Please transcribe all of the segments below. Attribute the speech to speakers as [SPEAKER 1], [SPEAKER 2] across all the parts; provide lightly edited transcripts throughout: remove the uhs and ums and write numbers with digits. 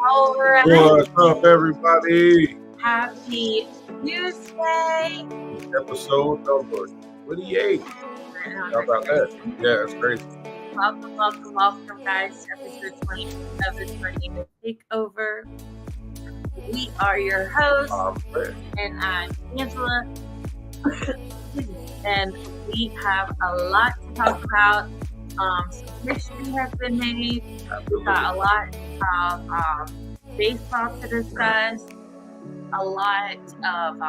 [SPEAKER 1] All right.
[SPEAKER 2] What's up, everybody?
[SPEAKER 1] Happy Tuesday.
[SPEAKER 2] Episode number 28. How about that? Yeah, that's crazy.
[SPEAKER 1] Welcome, guys, to episode 20 of the Tornado Takeover. We are your hosts, and I'm Angela. And we have a lot to talk about. Some history has been made. We've got a lot of baseball to discuss. A lot of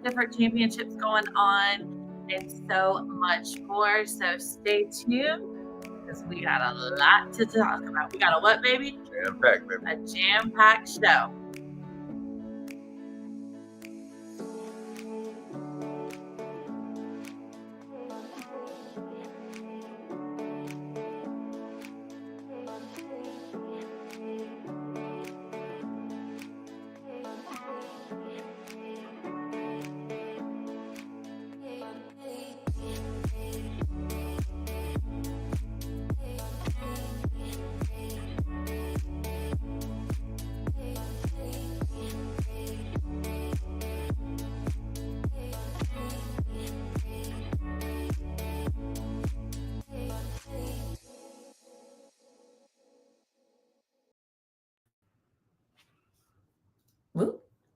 [SPEAKER 1] different championships going on, and so much more. So stay tuned because we got a lot to talk about. We got a what, baby?
[SPEAKER 2] Jam-packed, baby.
[SPEAKER 1] A jam-packed show.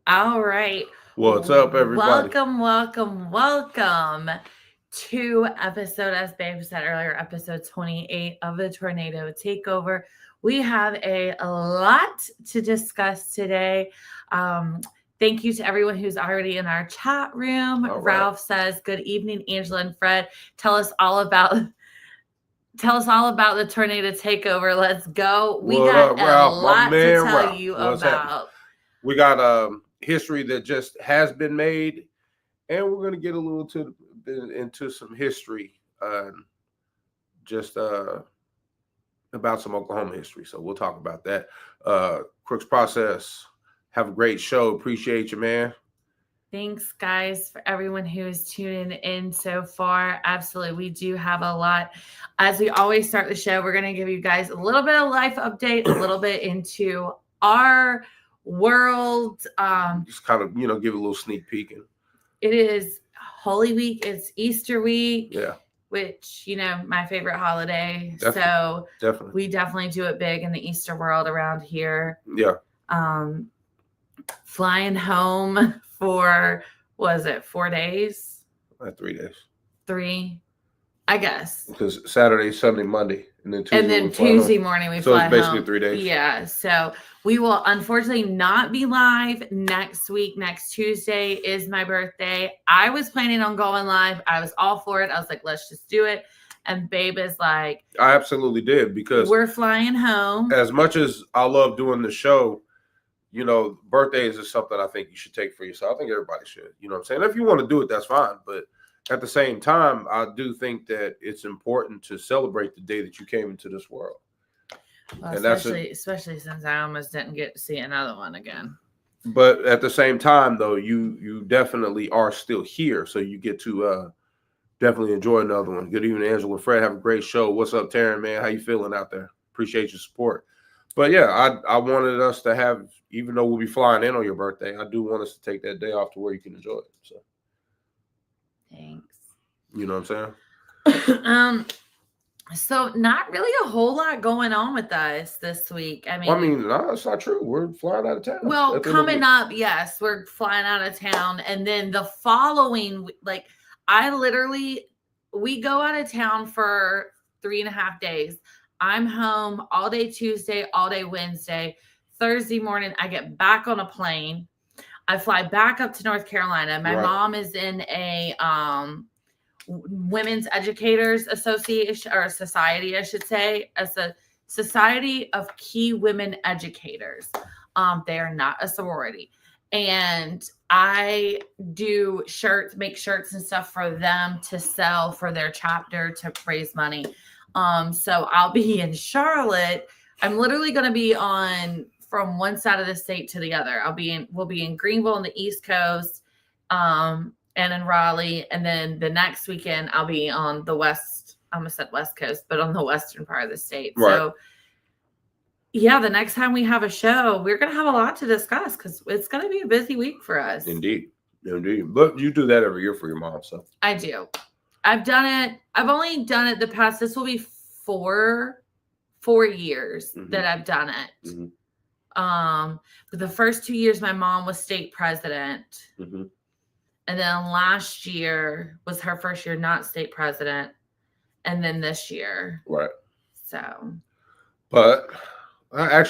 [SPEAKER 1] All right.
[SPEAKER 2] What's up, everybody?
[SPEAKER 1] Welcome to episode, as Babe said earlier, episode 28 of the Tornado Takeover. We have a lot to discuss today. Thank you to everyone who's already in our chat room.
[SPEAKER 2] All right.
[SPEAKER 1] Ralph says, "Good evening, Angela and Fred. Tell us all about the Tornado Takeover. Let's go." We
[SPEAKER 2] What
[SPEAKER 1] got
[SPEAKER 2] up, Ralph?
[SPEAKER 1] a lot
[SPEAKER 2] My man,
[SPEAKER 1] to tell
[SPEAKER 2] Ralph.
[SPEAKER 1] you
[SPEAKER 2] What's
[SPEAKER 1] about.
[SPEAKER 2] happening? We got history that just has been made, and we're going to get a little into some history, just about some Oklahoma history. So we'll talk about that. Crooks Process, have a great show. Appreciate you, man.
[SPEAKER 1] Thanks, guys, for everyone who is tuning in so far. Absolutely. We do have a lot. As we always start the show, we're going to give you guys a little bit of life update, a little bit into our world.
[SPEAKER 2] Just kind of, give a little sneak peek.
[SPEAKER 1] It is Holy Week. It's Easter week.
[SPEAKER 2] Yeah.
[SPEAKER 1] Which, my favorite holiday.
[SPEAKER 2] Definitely.
[SPEAKER 1] We definitely do it big in the Easter world around here.
[SPEAKER 2] Yeah.
[SPEAKER 1] Flying home for, 4 days?
[SPEAKER 2] 3 days.
[SPEAKER 1] 3, I guess.
[SPEAKER 2] Because Saturday, Sunday, Monday, and then
[SPEAKER 1] Tuesday morning we fly home.
[SPEAKER 2] So it's basically 3 days.
[SPEAKER 1] Yeah. So we will unfortunately not be live next week. Next Tuesday is my birthday. I was planning on going live. I was all for it. I was like, let's just do it. And Babe is like,
[SPEAKER 2] I absolutely did, because
[SPEAKER 1] we're flying home.
[SPEAKER 2] As much as I love doing the show, birthdays is something I think you should take for yourself. I think everybody should. You know what I'm saying? If you want to do it, that's fine. But at the same time, I do think that it's important to celebrate the day that you came into this world.
[SPEAKER 1] Well, and especially since I almost didn't get to see another one again.
[SPEAKER 2] But at the same time, though, you definitely are still here, so you get to definitely enjoy another one. Good evening, Angela and Fred. Have a great show. What's up, Taryn, man? How you feeling out there? Appreciate your support. But yeah, I wanted us to have, even though we'll be flying in on your birthday, I do want us to take that day off to where you can enjoy it. So,
[SPEAKER 1] thanks.
[SPEAKER 2] You know what I'm saying?
[SPEAKER 1] So not really a whole lot going on with us this week.
[SPEAKER 2] No, it's not true. We're flying out of town.
[SPEAKER 1] Well, coming up, yes, we're flying out of town, and then the following, we go out of town for 3.5 days. I'm home all day Tuesday, all day Wednesday. Thursday morning, I get back on a plane. I fly back up to North Carolina. My mom is in a Women's Educators Association, or Society, I should say, as a Society of Key Women Educators. They are not a sorority. And I do make shirts and stuff for them to sell for their chapter to raise money. So I'll be in Charlotte. I'm literally going to be from one side of the state to the other. We'll be in Greenville on the East Coast, and in Raleigh. And then the next weekend I'll be on the West. I almost said West Coast, but on the western part of the state.
[SPEAKER 2] Right.
[SPEAKER 1] So yeah, the next time we have a show, we're going to have a lot to discuss because it's going to be a busy week for us.
[SPEAKER 2] Indeed. But you do that every year for your mom, so.
[SPEAKER 1] I do. I've done it. I've only done it the past, this will be four years that I've done it. But the first 2 years, my mom was state president. And then last year was her first year not state president. And then this year.
[SPEAKER 2] Right.
[SPEAKER 1] So.
[SPEAKER 2] But I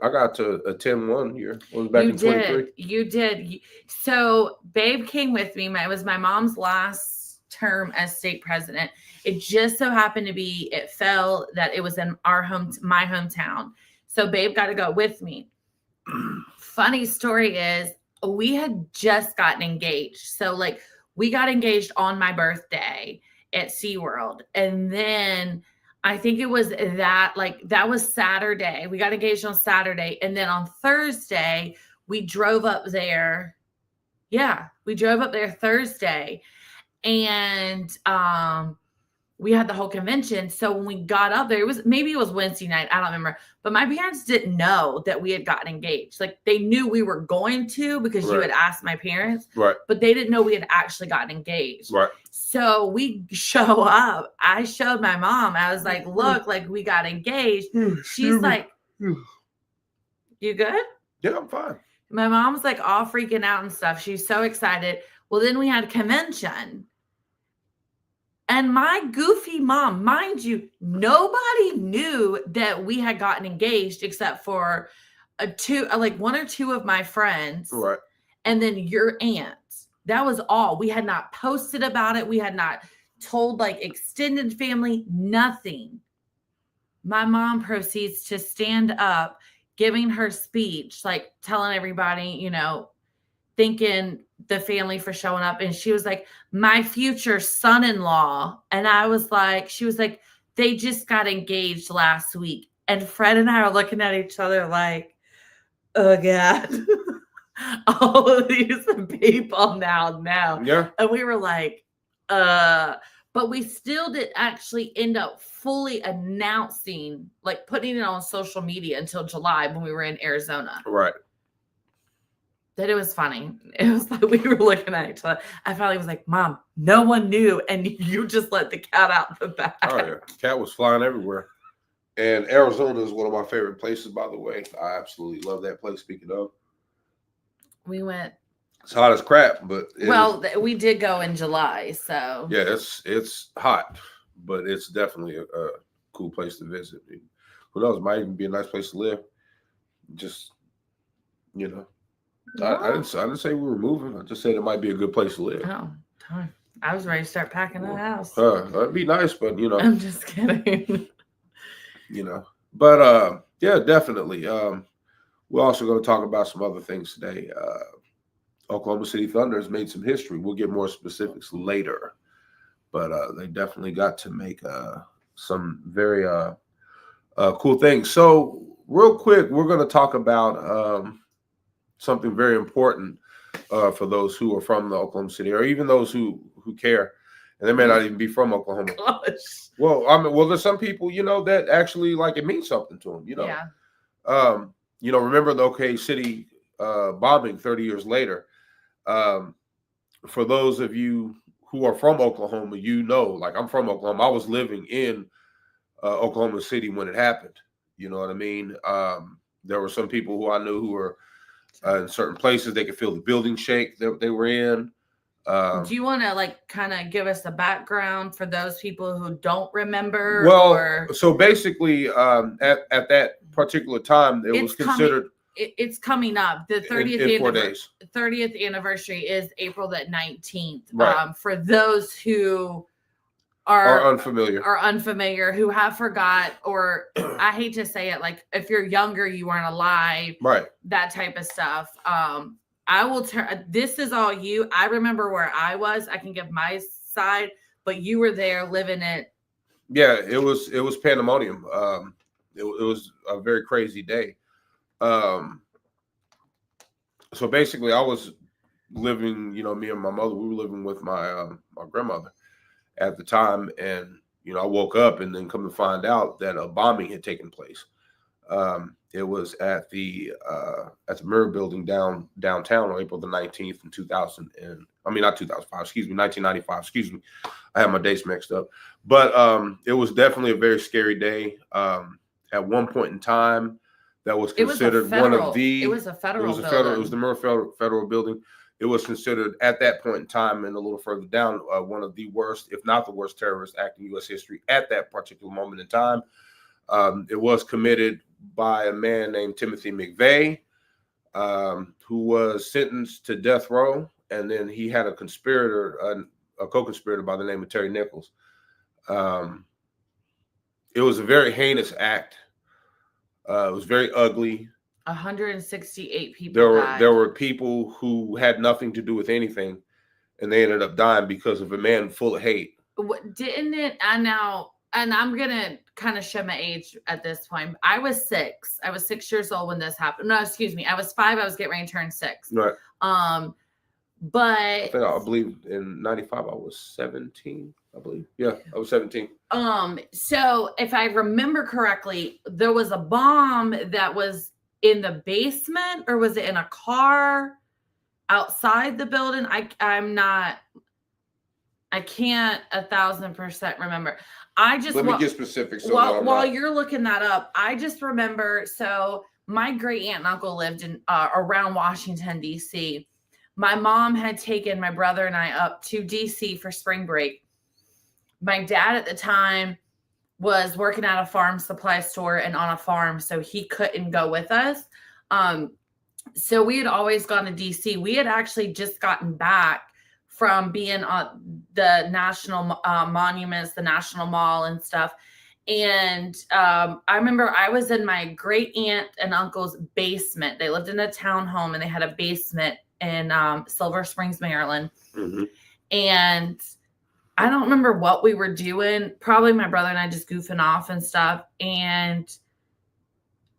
[SPEAKER 2] got to attend one year. It was back in 23.
[SPEAKER 1] You did. So Babe came with me. It was my mom's last term as state president. It just so happened to be, it fell that it was in my hometown. So Babe got to go with me. Funny story is we had just gotten engaged. So like we got engaged on my birthday at SeaWorld. And then I think it was that was Saturday. We got engaged on Saturday. And then on Thursday, we drove up there. Yeah, we drove up there Thursday. And we had the whole convention. So when we got up there, maybe it was Wednesday night. I don't remember. But my parents didn't know that we had gotten engaged. Like they knew we were going to because you had asked my parents.
[SPEAKER 2] Right.
[SPEAKER 1] But they didn't know we had actually gotten engaged.
[SPEAKER 2] Right.
[SPEAKER 1] So we show up. I showed my mom. I was like, look, like we got engaged. She's like, you good?
[SPEAKER 2] Yeah, I'm fine.
[SPEAKER 1] My mom's like all freaking out and stuff. She's so excited. Well, then we had convention. And my goofy mom, mind you, nobody knew that we had gotten engaged except for one or two of my friends.
[SPEAKER 2] Right.
[SPEAKER 1] And then your aunt. That was all. We had not posted about it. We had not told like extended family, nothing. My mom proceeds to stand up, giving her speech, like telling everybody, thanking the family for showing up. And she was like, my future son-in-law. And she was like, they just got engaged last week. And Fred and I are looking at each other like, oh God. All of these people now.
[SPEAKER 2] Yeah.
[SPEAKER 1] And we were like, but we still didn't actually end up fully announcing, like putting it on social media until July when we were in Arizona.
[SPEAKER 2] Right.
[SPEAKER 1] That it was funny. It was like we were looking at each other. I finally was like, Mom, no one knew. And you just let the cat out the bag.
[SPEAKER 2] Oh, yeah. Cat was flying everywhere. And Arizona is one of my favorite places, by the way. I absolutely love that place, speaking of.
[SPEAKER 1] We went.
[SPEAKER 2] It's hot as crap, but
[SPEAKER 1] we did go in July, so
[SPEAKER 2] yeah, it's hot, but it's definitely a cool place to visit. Who knows? It might even be a nice place to live. Just I didn't say we were moving. I just said it might be a good place to live.
[SPEAKER 1] Oh, I was ready to start packing the house.
[SPEAKER 2] That'd be nice, but
[SPEAKER 1] I'm just kidding.
[SPEAKER 2] But yeah, definitely. We're also going to talk about some other things today. Oklahoma City Thunder has made some history. We'll get more specifics later, but they definitely got to make some very cool things. So real quick, we're going to talk about something very important for those who are from the Oklahoma City, or even those who care, and they may not even be from Oklahoma.
[SPEAKER 1] Gosh.
[SPEAKER 2] Well, there's some people, that actually like it means something to them,
[SPEAKER 1] Yeah.
[SPEAKER 2] Remember the OK City bombing 30 years later. For those of you who are from Oklahoma, like I'm from Oklahoma. I was living in Oklahoma City when it happened. You know what I mean? There were some people who I knew who were in certain places. They could feel the building shake that they were in.
[SPEAKER 1] Do you want to kind of give us a background for those people who don't remember?
[SPEAKER 2] Well, so basically, at that particular time, it was considered.
[SPEAKER 1] It's coming up. The 30th
[SPEAKER 2] in 4 days.
[SPEAKER 1] 30th anniversary is April the 19th.
[SPEAKER 2] Right.
[SPEAKER 1] For those who
[SPEAKER 2] are unfamiliar,
[SPEAKER 1] who have forgot, or I hate to say it, like if you're younger, you weren't alive,
[SPEAKER 2] right? That
[SPEAKER 1] type of stuff. I will turn. This is all you. I remember where I was. I can give my side, but you were there living it.
[SPEAKER 2] Yeah, it was pandemonium. It was a very crazy day. So basically, I was living. Me and my mother. We were living with my grandmother at the time, and I woke up and then come to find out that a bombing had taken place. It was at the Mirror Building downtown on April the 19th in 2000 and I mean not 2005, excuse me, 1995. Excuse me, I have my dates mixed up. But it was definitely a very scary day. At one point in time, that was considered one of the.
[SPEAKER 1] It was a federal building.
[SPEAKER 2] It was the Mirror Federal Building. It was considered at that point in time and a little further down one of the worst, if not the worst, terrorist act in U.S. history at that particular moment in time. It was committed by a man named Timothy McVeigh, who was sentenced to death row, and then he had a conspirator, a co-conspirator by the name of Terry Nichols. It was a very heinous act. It was very ugly.
[SPEAKER 1] 168 people died.
[SPEAKER 2] There were people who had nothing to do with anything, and they ended up dying because of a man full of hate.
[SPEAKER 1] Didn't it? And I'm gonna kind of show my age at this point. I was 6. I was 6 years old when this happened. No, excuse me. I was 5. I was getting ready to turn 6.
[SPEAKER 2] Right.
[SPEAKER 1] But
[SPEAKER 2] I believe in 95 I was 17. I believe. Yeah, I was 17.
[SPEAKER 1] So if I remember correctly, there was a bomb that was in the basement, or was it in a car outside the building? I can't 1,000% remember.
[SPEAKER 2] Let me get specific. So
[SPEAKER 1] while you're looking that up, I just remember. So my great aunt and uncle lived in around Washington D.C. My mom had taken my brother and I up to D.C. for spring break. My dad at the time was working at a farm supply store and on a farm, so he couldn't go with us. So we had always gone to D.C. We had actually just gotten back from being on the national monuments, the National Mall and stuff. And I remember I was in my great aunt and uncle's basement. They lived in a townhome and they had a basement in Silver Springs, Maryland.
[SPEAKER 2] Mm-hmm.
[SPEAKER 1] And I don't remember what we were doing. Probably my brother and I just goofing off and stuff. And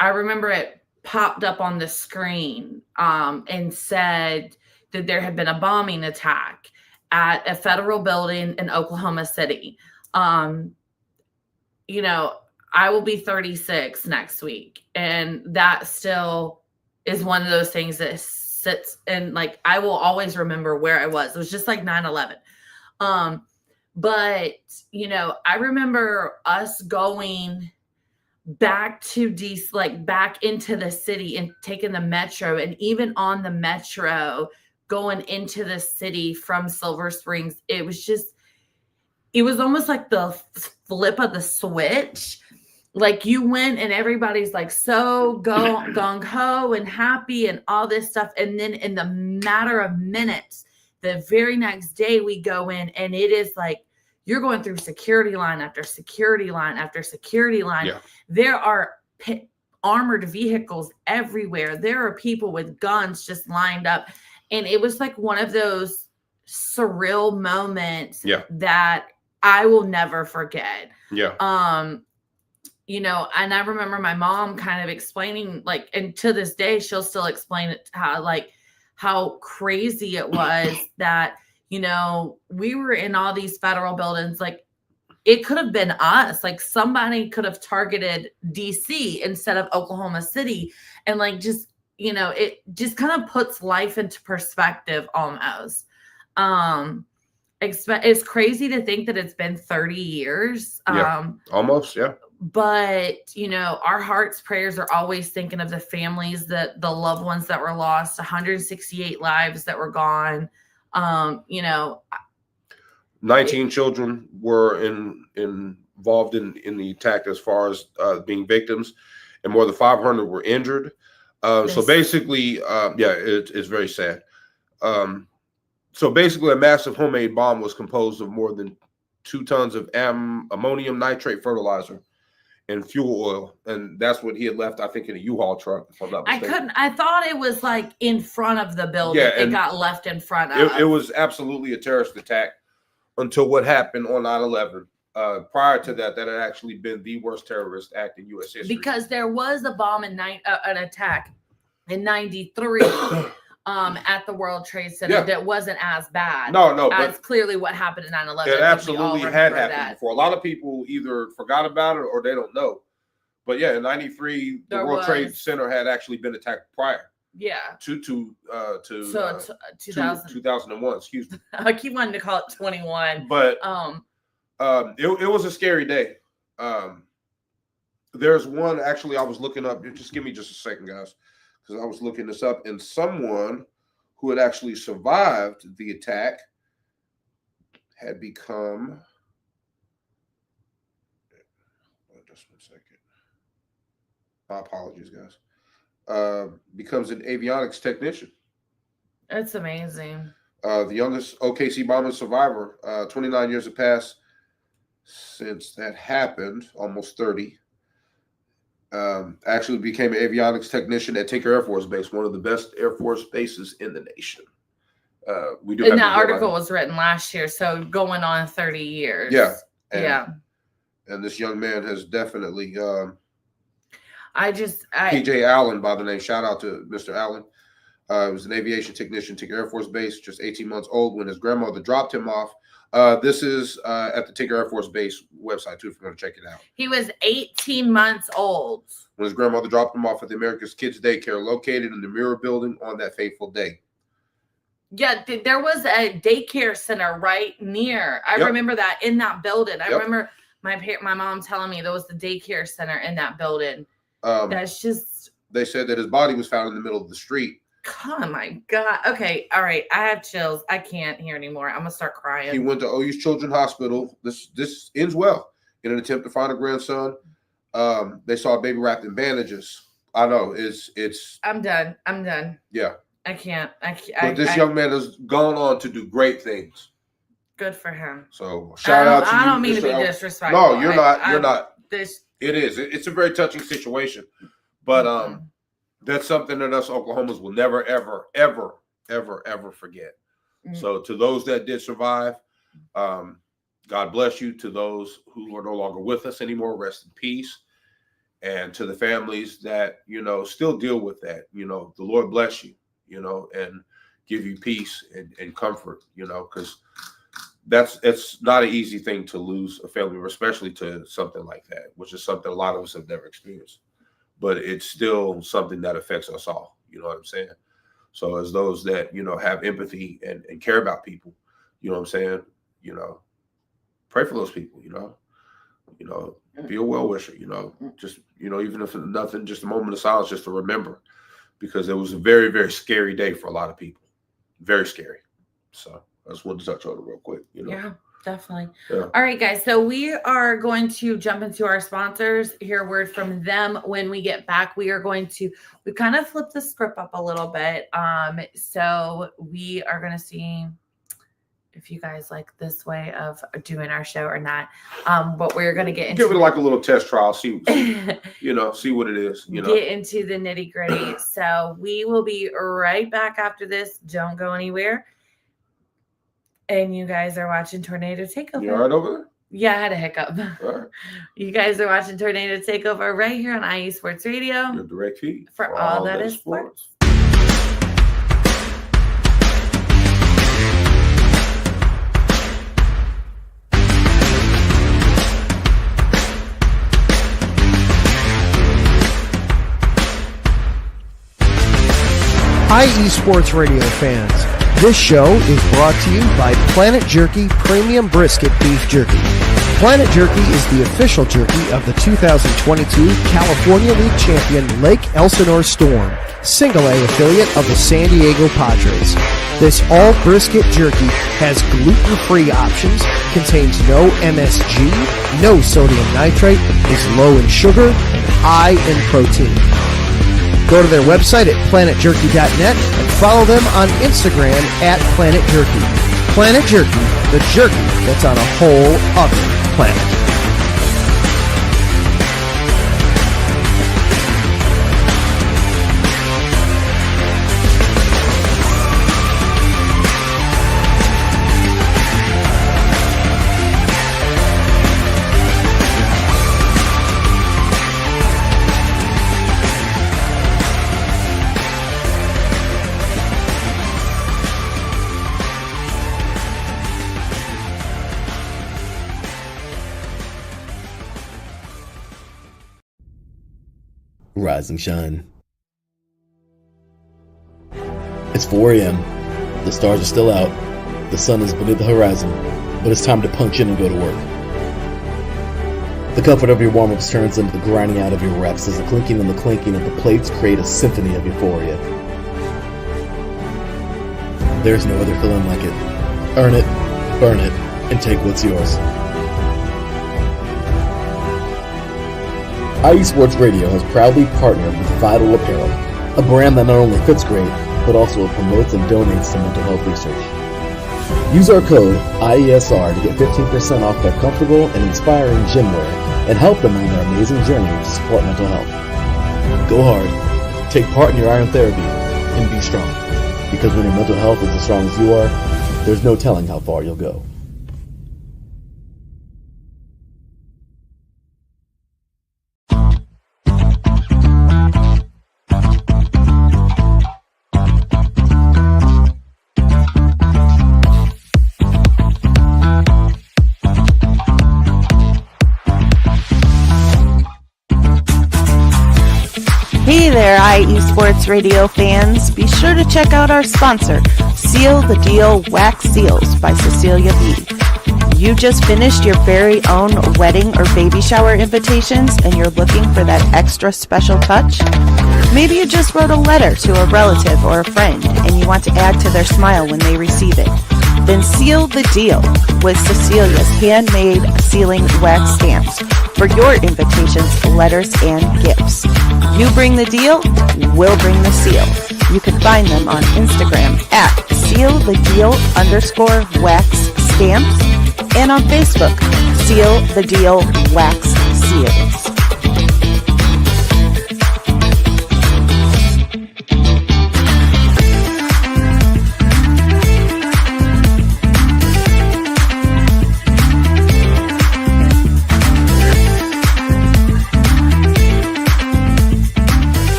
[SPEAKER 1] I remember it popped up on the screen and said that there had been a bombing attack at a federal building in Oklahoma City. You know, I will be 36 next week. And that still is one of those things that sits in, like, I will always remember where I was. It was just like 9/11. But, you know, I remember us going back to DC, like back into the city and taking the metro, and even on the metro going into the city from Silver Springs. It was almost like the flip of the switch. Like you went and everybody's like so gung ho and happy and all this stuff. And then in the matter of minutes, the very next day we go in and it is like, you're going through security line after security line after security line.
[SPEAKER 2] Yeah.
[SPEAKER 1] There are armored vehicles everywhere. There are people with guns just lined up. And it was like one of those surreal moments that I will never forget.
[SPEAKER 2] Yeah.
[SPEAKER 1] You know, and I remember my mom kind of explaining, like, and to this day, she'll still explain it, how crazy it was that, you know, we were in all these federal buildings. Like, it could have been us. Like, somebody could have targeted DC instead of Oklahoma City. And, like, just, you know, it just kind of puts life into perspective almost. It's crazy to think that it's been 30 years.
[SPEAKER 2] Almost, yeah.
[SPEAKER 1] But, you know, our hearts, prayers are always thinking of the families, the loved ones that were lost, 168 lives that were gone. You know,
[SPEAKER 2] 19 children were involved in the attack as far as being victims, and more than 500 were injured. So basically, it's very sad. So basically, a massive homemade bomb was composed of more than 2 tons of ammonium nitrate fertilizer and fuel oil, and that's what he had left, I think, in a U-Haul truck, if I'm not mistaken.
[SPEAKER 1] I thought it was like in front of the building.
[SPEAKER 2] Yeah,
[SPEAKER 1] it got left in front of.
[SPEAKER 2] It was absolutely a terrorist attack until what happened on 9/11. Prior to that, that had actually been the worst terrorist act in U.S. history.
[SPEAKER 1] Because there was a bomb an attack in 93 at the World Trade Center that wasn't as bad.
[SPEAKER 2] No.
[SPEAKER 1] That's clearly what happened in 9/11.
[SPEAKER 2] It absolutely had happened before. A lot of people either forgot about it or they don't know. But yeah, in '93, the World Trade Center had actually been attacked prior.
[SPEAKER 1] Yeah.
[SPEAKER 2] To
[SPEAKER 1] 2000.
[SPEAKER 2] 2001. Excuse me.
[SPEAKER 1] I keep wanting to call it 21.
[SPEAKER 2] But it was a scary day. There's one actually I was looking up. Just give me just a second, guys, because I was looking this up, and someone who had actually survived the attack had become. Just 1 second. My apologies, guys. Becomes an avionics technician.
[SPEAKER 1] That's amazing.
[SPEAKER 2] The youngest OKC bomber survivor. 29 years have passed since that happened, almost 30. Actually became an avionics technician at Takeover Air Force Base, one of the best Air Force bases in the nation. We do.
[SPEAKER 1] And that article was written last year, so going on 30 years.
[SPEAKER 2] Yeah.
[SPEAKER 1] Yeah.
[SPEAKER 2] And this young man has definitely.
[SPEAKER 1] PJ
[SPEAKER 2] Allen by the name. Shout out to Mr. Allen. He was an aviation technician, Takeover Air Force Base, just 18 months old when his grandmother dropped him off. This is at the Takeover Air Force Base website, too, if you want to check it out.
[SPEAKER 1] He was 18 months old
[SPEAKER 2] when his grandmother dropped him off at the America's Kids Daycare, located in the Mirror Building on that fateful day.
[SPEAKER 1] Yeah, there was a daycare center right near. I remember that in that building. I remember my mom telling me there was the daycare center in that building. That's just.
[SPEAKER 2] They said that his body was found in the middle of the street.
[SPEAKER 1] Oh my God. Okay. All right. I have chills. I can't hear anymore. I'm gonna start crying.
[SPEAKER 2] He went to OU's Children's Hospital. This ends well. In an attempt to find a grandson, they saw a baby wrapped in bandages. I know it's.
[SPEAKER 1] I'm done.
[SPEAKER 2] Yeah.
[SPEAKER 1] I can't.
[SPEAKER 2] But this young man has gone on to do great things.
[SPEAKER 1] Good for him.
[SPEAKER 2] So shout out to you.
[SPEAKER 1] I don't mean to be disrespectful.
[SPEAKER 2] No, you're not. You're not.
[SPEAKER 1] This.
[SPEAKER 2] It is. It's a very touching situation, but that's something that us Oklahomans will never, ever, ever, ever, ever forget. So to those that did survive, God bless you. To those who are no longer with us anymore, rest in peace. And to the families that, still deal with that, the Lord bless you, and give you peace and comfort, because it's not an easy thing to lose a family member, especially to something like that, which is something a lot of us have never experienced. But it's still something that affects us all. You know what I'm saying? So as those that, have empathy and care about people, you know what I'm saying? Pray for those people, be a well-wisher, just, even if it's nothing, just a moment of silence, just to remember, because it was a very, very scary day for a lot of people. Very scary. So I just wanted to touch on it real quick,
[SPEAKER 1] Yeah, definitely.
[SPEAKER 2] Yeah.
[SPEAKER 1] All right, guys. So we are going to jump into our sponsors, hear a word from them. When we get back, we kind of flipped the script up a little bit. So we are going to see if you guys like this way of doing our show or not. But we're going to get into
[SPEAKER 2] give it like a little test trial, see what it is,
[SPEAKER 1] get into the nitty gritty. So we will be right back after this. Don't go anywhere. And you guys are watching Tornado Takeover.
[SPEAKER 2] You all right over there?
[SPEAKER 1] Yeah, I had a hiccup.
[SPEAKER 2] All right.
[SPEAKER 1] You guys are watching Tornado Takeover right here on IE Sports Radio.
[SPEAKER 2] Your direct feed
[SPEAKER 1] for all that is sports.
[SPEAKER 3] IE Sports Radio fans, this show is brought to you by Planet Jerky Premium Brisket Beef Jerky. Planet Jerky is the official jerky of the 2022 California League champion Lake Elsinore Storm, Single A affiliate of the San Diego Padres. This all brisket jerky has gluten-free options, contains no MSG, no sodium nitrate, is low in sugar, and high in protein. Go to their website at planetjerky.net and follow them on Instagram at Planet Jerky. Planet Jerky, the jerky that's on a whole other planet.
[SPEAKER 4] rise and shine. It's 4 a.m. The stars are still out. The sun is beneath the horizon, but it's time to punch in and go to work. The comfort of your warm-ups turns into the grinding out of your reps as the clinking and the clinking of the plates create a symphony of euphoria. There's no other feeling like it. Earn it, burn it, and take what's yours. IE Sports Radio has proudly partnered with Vital Apparel, a brand that not only fits great, but also promotes and donates to mental health research. Use our code IESR to get 15% off their comfortable and inspiring gym wear and help them on their amazing journey to support mental health. Go hard, take part in your iron therapy, and be strong. Because when your mental health is as strong as you are, there's no telling how far you'll go.
[SPEAKER 5] Hey there, IE Sports Radio fans. Be sure to check out our sponsor, Seal the Deal Wax Seals by Cecilia B. You just finished your very own wedding or baby shower invitations and you're looking for that extra special touch? Maybe you just wrote a letter to a relative or a friend and you want to add to their smile when they receive it. Then seal the deal with Cecilia's handmade sealing wax stamps for your invitations, letters, and gifts. You bring the deal, we'll bring the seal. You can find them on Instagram at sealthedeal_wax stamps and on Facebook, Seal the Deal Wax Seals.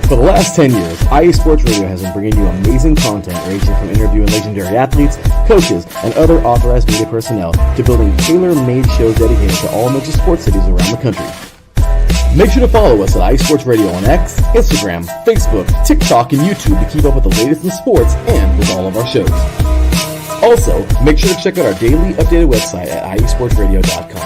[SPEAKER 4] For the last 10 years, IE Sports Radio has been bringing you amazing content ranging from interviewing legendary athletes, coaches, and other authorized media personnel to building tailor-made shows dedicated to all major sports cities around the country. Make sure to follow us at IE Sports Radio on X, Instagram, Facebook, TikTok, and YouTube to keep up with the latest in sports and with all of our shows. Also, make sure to check out our daily updated website at iesportsradio.com.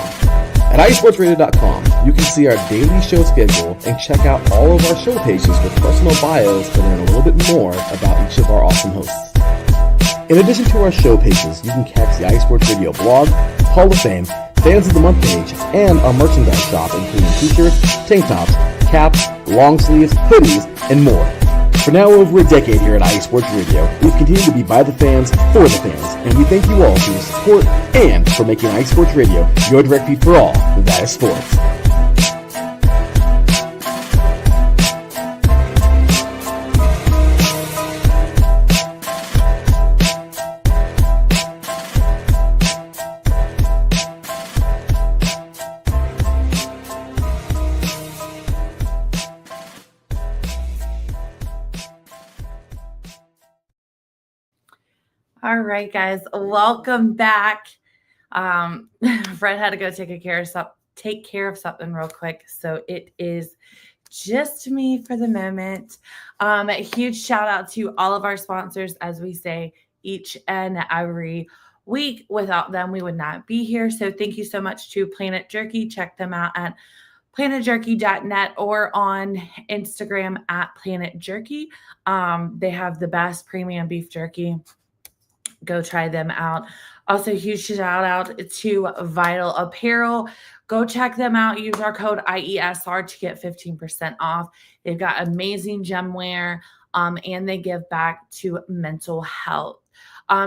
[SPEAKER 4] At iesportsradio.com, you can see our daily show schedule and check out all of our show pages with personal bios to learn a little bit more about each of our awesome hosts. In addition to our show pages, you can catch the IE Sports Radio blog, Hall of Fame, Fans of the Month page, and our merchandise shop including t-shirts, tank tops, caps, long sleeves, hoodies, and more. For now over a decade here at IE Sports Radio, we've continued to be by the fans, for the fans, and we thank you all for your support and for making IE Sports Radio your direct feed for all that is sports.
[SPEAKER 1] All right, guys, welcome back. Fred had to go take care of something real quick, so it is just me for the moment. A huge shout out to all of our sponsors, as we say each and every week. Without them, we would not be here. So thank you so much to Planet Jerky. Check them out at planetjerky.net or on Instagram at Planet Jerky. They have the best premium beef jerky. Go try them out. Also, huge shout out to Vital Apparel. Go check them out. Use our code IESR to get 15% off. They've got amazing gem wear, and they give back to mental health.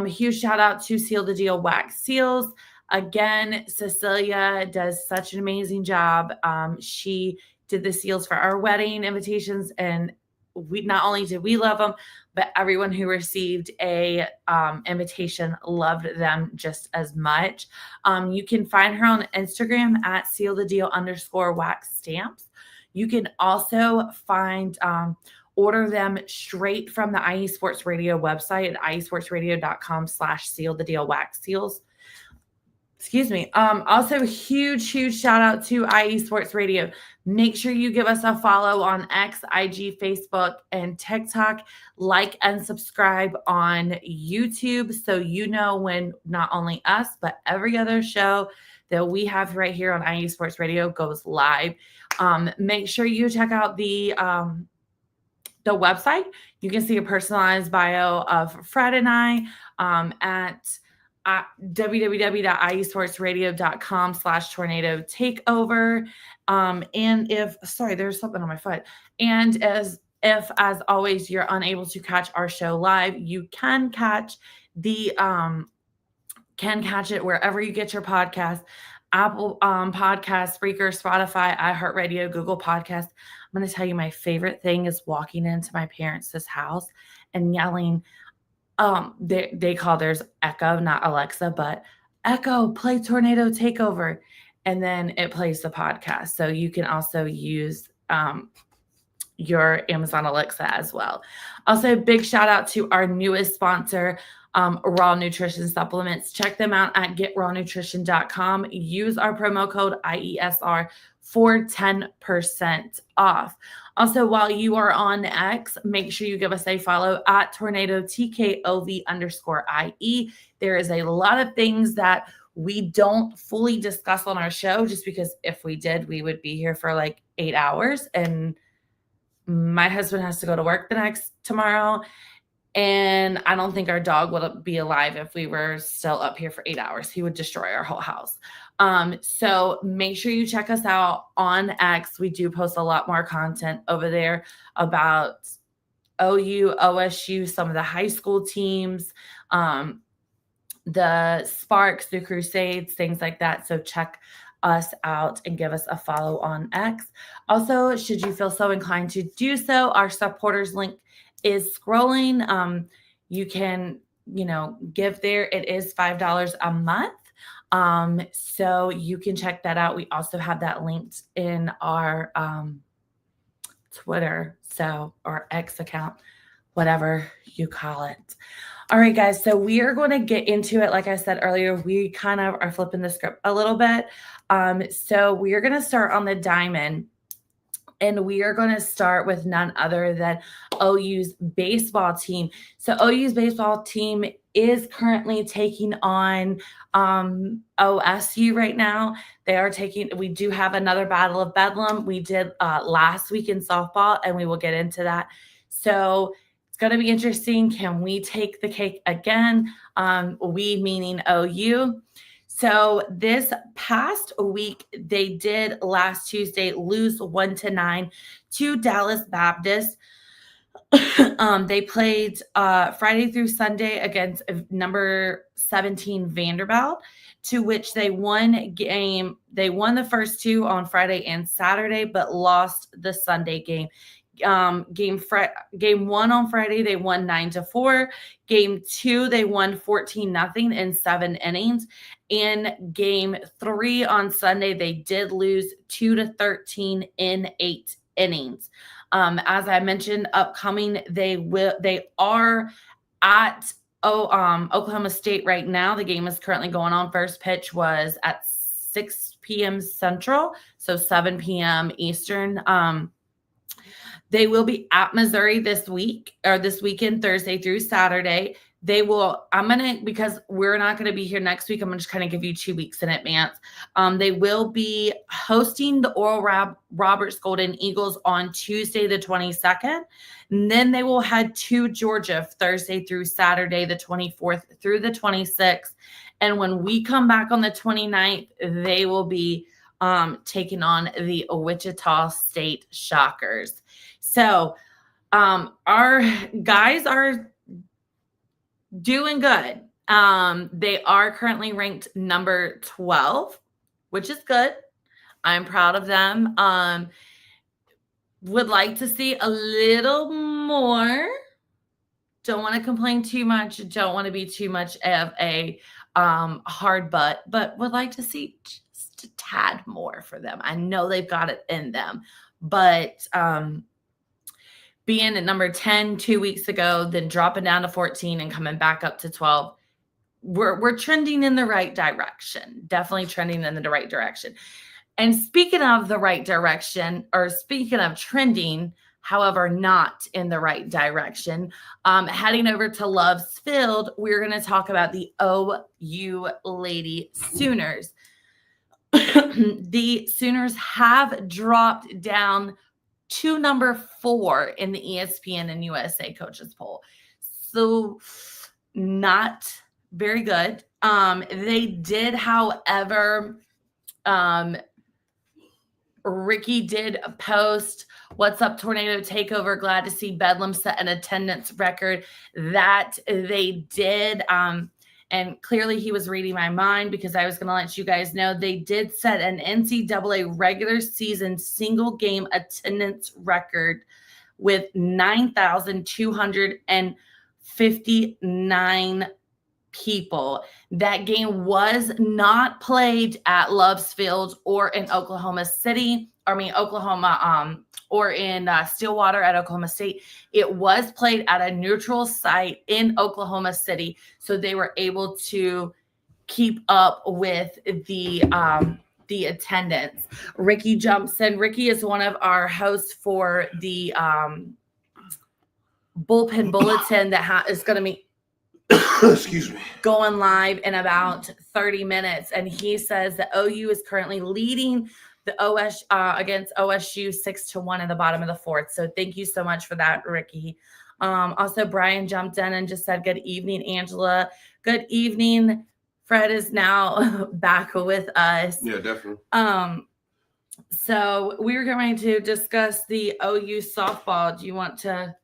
[SPEAKER 1] Huge shout out to Seal the Deal Wax Seals. Again, Cecilia does such an amazing job. She did the seals for our wedding invitations, and we not only did we love them, but everyone who received a invitation loved them just as much. You can find her on Instagram at @sealthedeal_wax stamps. You can also find order them straight from the IE Sports Radio website at iesportsradio.com/sealthedealwaxseals. Excuse me. Also, huge shout out to IE Sports Radio. Make sure you give us a follow on X, IG, Facebook, and TikTok. Like and subscribe on YouTube so you know when not only us, but every other show that we have right here on IE Sports Radio goes live. Make sure you check out the website. You can see a personalized bio of Fred and I at www.iesportsradio.com/tornado takeover. And there's something on my foot. And if as always you're unable to catch our show live, you can catch it wherever you get your podcast. Apple Podcast, Spreaker, Spotify, iHeartRadio, Google Podcast. I'm going to tell you my favorite thing is walking into my parents' house and yelling. They call theirs Echo, not Alexa, but Echo, play Tornado Takeover. And then it plays the podcast. So you can also use your Amazon Alexa as well. Also, big shout out to our newest sponsor, Raw Nutrition Supplements. Check them out at getrawnutrition.com. Use our promo code IESR for 10% off. Also, while you are on X, make sure you give us a follow at Tornado TKOV_IE. There is a lot of things that we don't fully discuss on our show, just because if we did, we would be here for like 8 hours. And my husband has to go to work tomorrow. And I don't think our dog would be alive if we were still up here for 8 hours. He would destroy our whole house. So make sure you check us out on X. We do post a lot more content over there about OU, OSU, some of the high school teams, the Sparks, the Crusades, things like that. So check us out and give us a follow on X. Also, should you feel so inclined to do so, our supporters link is scrolling. You can, give there. It is $5 a month. So you can check that out. We also have that linked in our Twitter, or X account, whatever you call it. All right, guys. So we are going to get into it. Like I said earlier, we kind of are flipping the script a little bit. So we are going to start on the diamond. And we are going to start with none other than OU's baseball team. So OU's baseball team is currently taking on OSU right now. We do have another Battle of Bedlam. We did last week in softball, and we will get into that. So it's going to be interesting. Can we take the cake again? We meaning OU. So this past week, they did last Tuesday lose 1-9 to Dallas Baptist. They played Friday through Sunday against number 17 Vanderbilt, to which they won game. They won the first two on Friday and Saturday, but lost the Sunday game. Game one on Friday, they won 9-4. Game two, they won 14-0 in 7 innings. In game 3 on Sunday, they did lose 2-13 in 8 innings. As I mentioned, upcoming, they are at Oklahoma State right now. The game is currently going on. First pitch was at 6 p.m. Central, so 7 p.m. Eastern. They will be at Missouri this weekend, Thursday through Saturday. Because we're not going to be here next week, I'm going to just kind of give you 2 weeks in advance. They will be hosting the Oral Roberts Golden Eagles on Tuesday, the 22nd. And then they will head to Georgia Thursday through Saturday, the 24th through the 26th. And when we come back on the 29th, they will be taking on the Wichita State Shockers. So our guys are doing good. They are currently ranked number 12, which is good. I'm proud of them. Would like to see a little more. Don't want to complain too much. Don't want to be too much of a hard butt, but would like to see just a tad more for them. I know they've got it in them, but being at number 10 2 weeks ago, then dropping down to 14 and coming back up to 12, we're trending in the right direction. Definitely trending in the right direction. And speaking of the right direction, or speaking of trending, however, not in the right direction, heading over to Love's Field, we're going to talk about the OU Lady Sooners. The Sooners have dropped down to number 4 in the ESPN and USA coaches poll. So not very good. They did, however, Ricky did post, "What's up, Tornado Takeover? Glad to see Bedlam set an attendance record." That they did. And clearly he was reading my mind, because I was going to let you guys know they did set an NCAA regular season single game attendance record with 9,259 people. That game was not played at Love's Field or in Oklahoma, or in Stillwater at Oklahoma State. It was played at a neutral site in Oklahoma City, so they were able to keep up with the attendance. Ricky jumps in. Ricky is one of our hosts for the Bullpen Bulletin that is going to be
[SPEAKER 2] excuse me,
[SPEAKER 1] going live in about 30 minutes. And he says that OU is currently leading the against OSU 6-1 in the bottom of the 4th. So thank you so much for that, Ricky. Also, Brian jumped in and just said, "Good evening, Angela." Good evening. Fred is now back with us.
[SPEAKER 2] Yeah, definitely.
[SPEAKER 1] So we're going to discuss the OU softball. Do you want to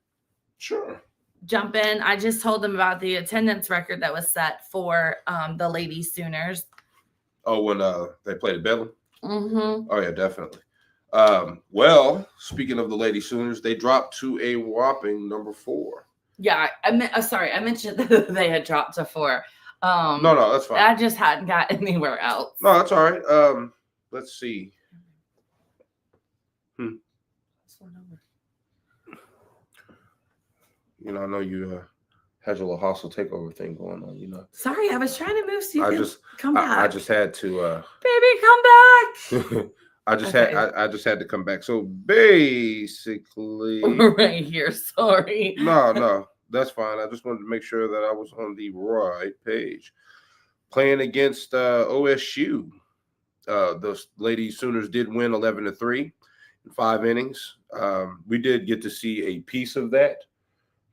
[SPEAKER 2] Sure.
[SPEAKER 1] jump in? I just told them about the attendance record that was set for the Lady Sooners.
[SPEAKER 2] Oh, when they played at Bedlam?
[SPEAKER 1] Mm-hmm.
[SPEAKER 2] Oh, yeah, definitely. Well, speaking of the Lady Sooners, they dropped to a whopping number 4.
[SPEAKER 1] Yeah, I mentioned that they had dropped to 4.
[SPEAKER 2] No, that's fine.
[SPEAKER 1] I just hadn't got anywhere else.
[SPEAKER 2] No, that's all right. Let's see. You know, I know you had your little hostile takeover thing going on. You know.
[SPEAKER 1] Sorry, I was trying to move so you can come back.
[SPEAKER 2] I just had to.
[SPEAKER 1] Baby, come back.
[SPEAKER 2] I just had to come back. So basically,
[SPEAKER 1] right here. Sorry.
[SPEAKER 2] No, that's fine. I just wanted to make sure that I was on the right page. Playing against OSU, the Lady Sooners did win 11-3 in 5 innings. We did get to see a piece of that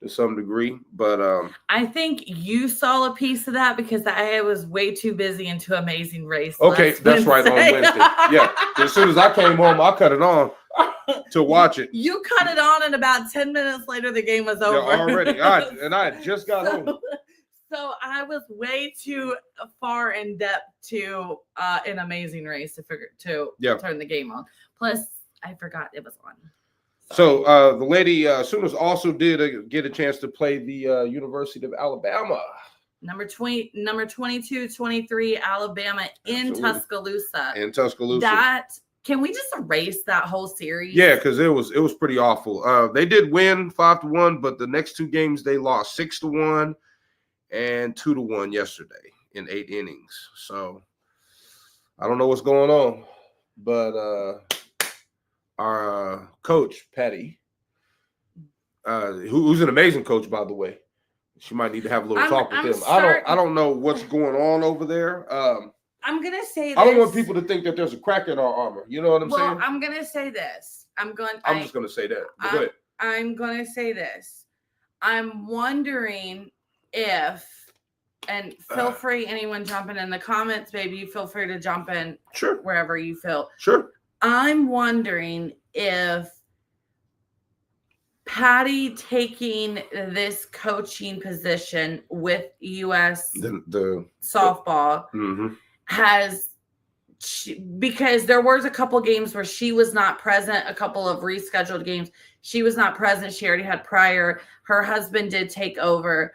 [SPEAKER 2] to some degree, but
[SPEAKER 1] I think you saw a piece of that because I was way too busy into Amazing Race.
[SPEAKER 2] Okay, that's right, on Wednesday. Yeah, as soon as I came home, I cut it on to watch it.
[SPEAKER 1] You cut it on, and about 10 minutes later, the game was over.
[SPEAKER 2] Yeah, already. I just got home.
[SPEAKER 1] So I was way too far in depth to an Amazing Race to turn the game on. Plus, I forgot it was on.
[SPEAKER 2] So the Lady Sooners also did get a chance to play the University of Alabama.
[SPEAKER 1] Number 22, 23, Alabama in Tuscaloosa. Can we just erase that whole series?
[SPEAKER 2] Yeah, because it was pretty awful. They did win 5-1, but the next 2 games they lost 6-1 and 2-1 yesterday in 8 innings. So I don't know what's going on, but our coach Patty, who's an amazing coach, by the way, she might need to have a little talk with him. I don't know what's going on over there.
[SPEAKER 1] I'm gonna say this.
[SPEAKER 2] I don't want people to think that there's a crack in our armor. You know what I'm saying?
[SPEAKER 1] Well, I'm gonna say this. I'm
[SPEAKER 2] just gonna say that. Go ahead.
[SPEAKER 1] I'm gonna say this. I'm wondering if, and feel free, anyone jumping in the comments, baby, feel free to jump in.
[SPEAKER 2] Sure.
[SPEAKER 1] Wherever you feel.
[SPEAKER 2] Sure.
[SPEAKER 1] I'm wondering if Patty taking this coaching position with U.S.
[SPEAKER 2] the
[SPEAKER 1] softball
[SPEAKER 2] mm-hmm.
[SPEAKER 1] has because there was a couple games where she was not present, a couple of rescheduled games. She was not present. She already had prior. Her husband did take over.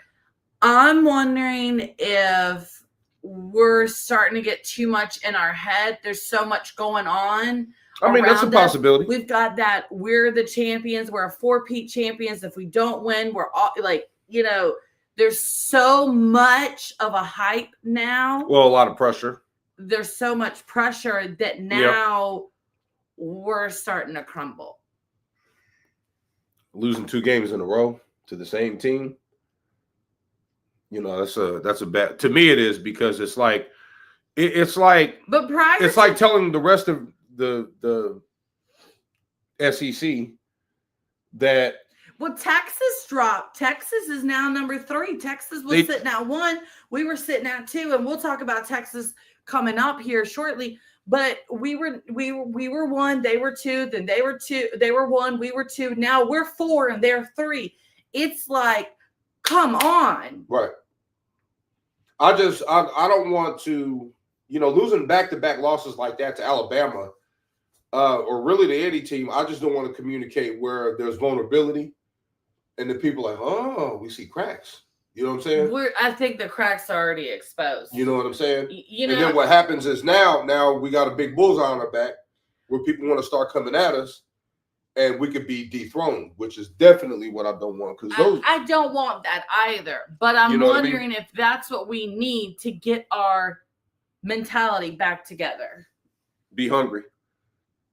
[SPEAKER 1] I'm wondering if we're starting to get too much in our head. There's so much going on.
[SPEAKER 2] I mean, that's a possibility.
[SPEAKER 1] We've got that we're the champions. We're a four-peat champions. If we don't win, we're all like, there's so much of a hype now.
[SPEAKER 2] Well, a lot of pressure.
[SPEAKER 1] There's so much pressure that now we're starting to crumble.
[SPEAKER 2] Losing 2 games in a row to the same team. That's a bad. To me, it is, because it's like,
[SPEAKER 1] But
[SPEAKER 2] it's like telling the rest of the SEC that.
[SPEAKER 1] Well, Texas dropped. Texas is now number 3. Texas was sitting at 1. We were sitting at 2, and we'll talk about Texas coming up here shortly. But we were 1, they were 2, then they were 2, they were 1, we were 2. Now we're 4 and they're 3. It's like, come on.
[SPEAKER 2] Right. I don't want to, losing back-to-back losses like that to Alabama, or really to any team. I just don't want to communicate where there's vulnerability, and the people are like, oh, we see cracks. You know what I'm saying?
[SPEAKER 1] I think the cracks are already exposed.
[SPEAKER 2] You know what I'm saying? And then what happens is now we got a big bullseye on our back where people want to start coming at us, and we could be dethroned, which is definitely what I don't want. Because
[SPEAKER 1] I don't want that either. But I'm wondering if that's what we need to get our mentality back together.
[SPEAKER 2] Be hungry.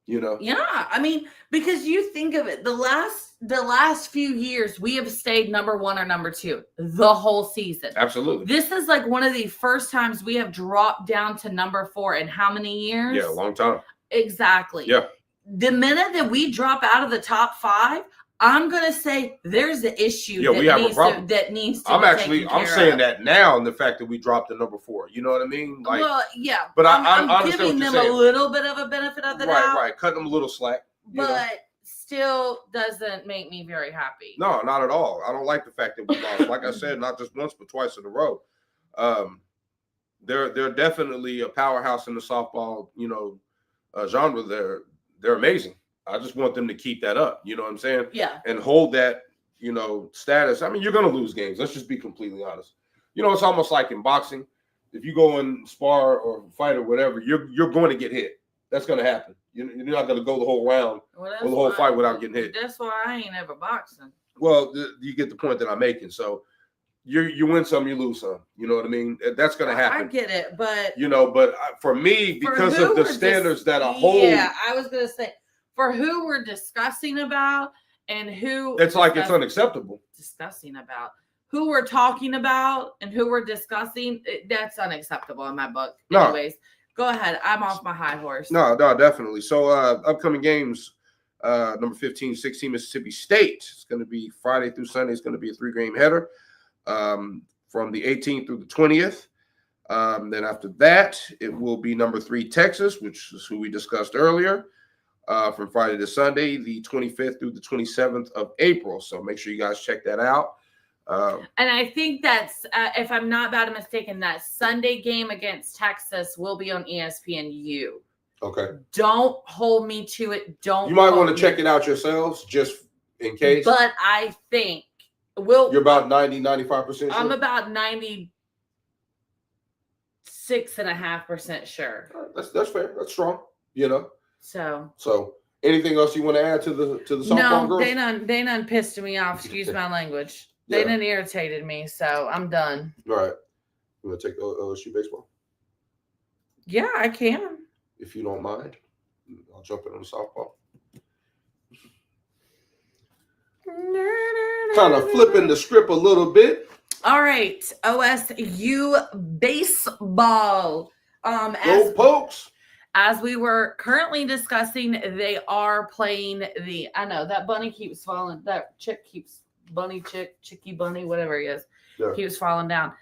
[SPEAKER 1] Yeah, I mean, because you think of it, the last few years we have stayed number 1 or number 2 the whole season.
[SPEAKER 2] Absolutely.
[SPEAKER 1] This is like one of the first times we have dropped down to number 4 in how many years?
[SPEAKER 2] Yeah, a long time.
[SPEAKER 1] Exactly.
[SPEAKER 2] Yeah.
[SPEAKER 1] The minute that we drop out of the top 5, I'm gonna say there's an issue.
[SPEAKER 2] Yeah, we have a problem
[SPEAKER 1] that needs to.
[SPEAKER 2] I'm saying that now, in the fact that we dropped to number 4. You know what I mean? Like,
[SPEAKER 1] well, yeah,
[SPEAKER 2] but
[SPEAKER 1] I'm giving them a little bit of a benefit of the doubt.
[SPEAKER 2] Right, cutting them a little slack.
[SPEAKER 1] But still doesn't make me very happy.
[SPEAKER 2] No, not at all. I don't like the fact that we lost. Like I said, not just once, but twice in a row. They're definitely a powerhouse in the softball, genre. They're amazing. I just want them to keep that up. You know what I'm saying?
[SPEAKER 1] Yeah.
[SPEAKER 2] And hold that, status. I mean, you're going to lose games. Let's just be completely honest. It's almost like in boxing. If you go and spar or fight or whatever, you're going to get hit. That's going to happen. You're not going to go the whole round or the whole fight without getting hit.
[SPEAKER 1] That's why I ain't ever boxing.
[SPEAKER 2] Well, you get the point that I'm making. So you win some, you lose some. You know what I mean? That's going to happen.
[SPEAKER 1] I get it, but
[SPEAKER 2] for me, because of the standards that I hold.
[SPEAKER 1] Yeah, I was going to say, for who we're discussing about and who
[SPEAKER 2] it's like it's unacceptable.
[SPEAKER 1] Discussing about who we're talking about and who we're discussing, that's unacceptable in my book.
[SPEAKER 2] No.
[SPEAKER 1] Anyways, go ahead. I'm off my high horse.
[SPEAKER 2] No, definitely. So upcoming games, number 15, 16 Mississippi State. It's going to be Friday through Sunday. It's going to be a 3-game header from the 18th through the 20th. Then after that, it will be number 3 Texas, which is who we discussed earlier. From Friday to Sunday, the 25th through the 27th of April. So make sure you guys check that out.
[SPEAKER 1] And I think that's, if I'm not bad mistaken, that Sunday game against Texas will be on ESPNU.
[SPEAKER 2] Okay.
[SPEAKER 1] Don't hold me to it.
[SPEAKER 2] You might want to check it out yourselves just in case.
[SPEAKER 1] But I think
[SPEAKER 2] you're about 90-95% sure?
[SPEAKER 1] I'm about 96.5% sure.
[SPEAKER 2] Right, that's fair. That's strong. So anything else you want to add to the softball girls?
[SPEAKER 1] They done pissed me off. Excuse my language. They done irritated me. So I'm done.
[SPEAKER 2] All right. You want to take LSU baseball?
[SPEAKER 1] Yeah, I can.
[SPEAKER 2] If you don't mind, I'll jump in on the softball. Kind of flipping the script a little bit.
[SPEAKER 1] All right, OSU baseball.
[SPEAKER 2] Go Pokes.
[SPEAKER 1] As we were currently discussing, they are playing the. I know that bunny keeps falling. That chicky bunny, whatever he is, keeps falling down.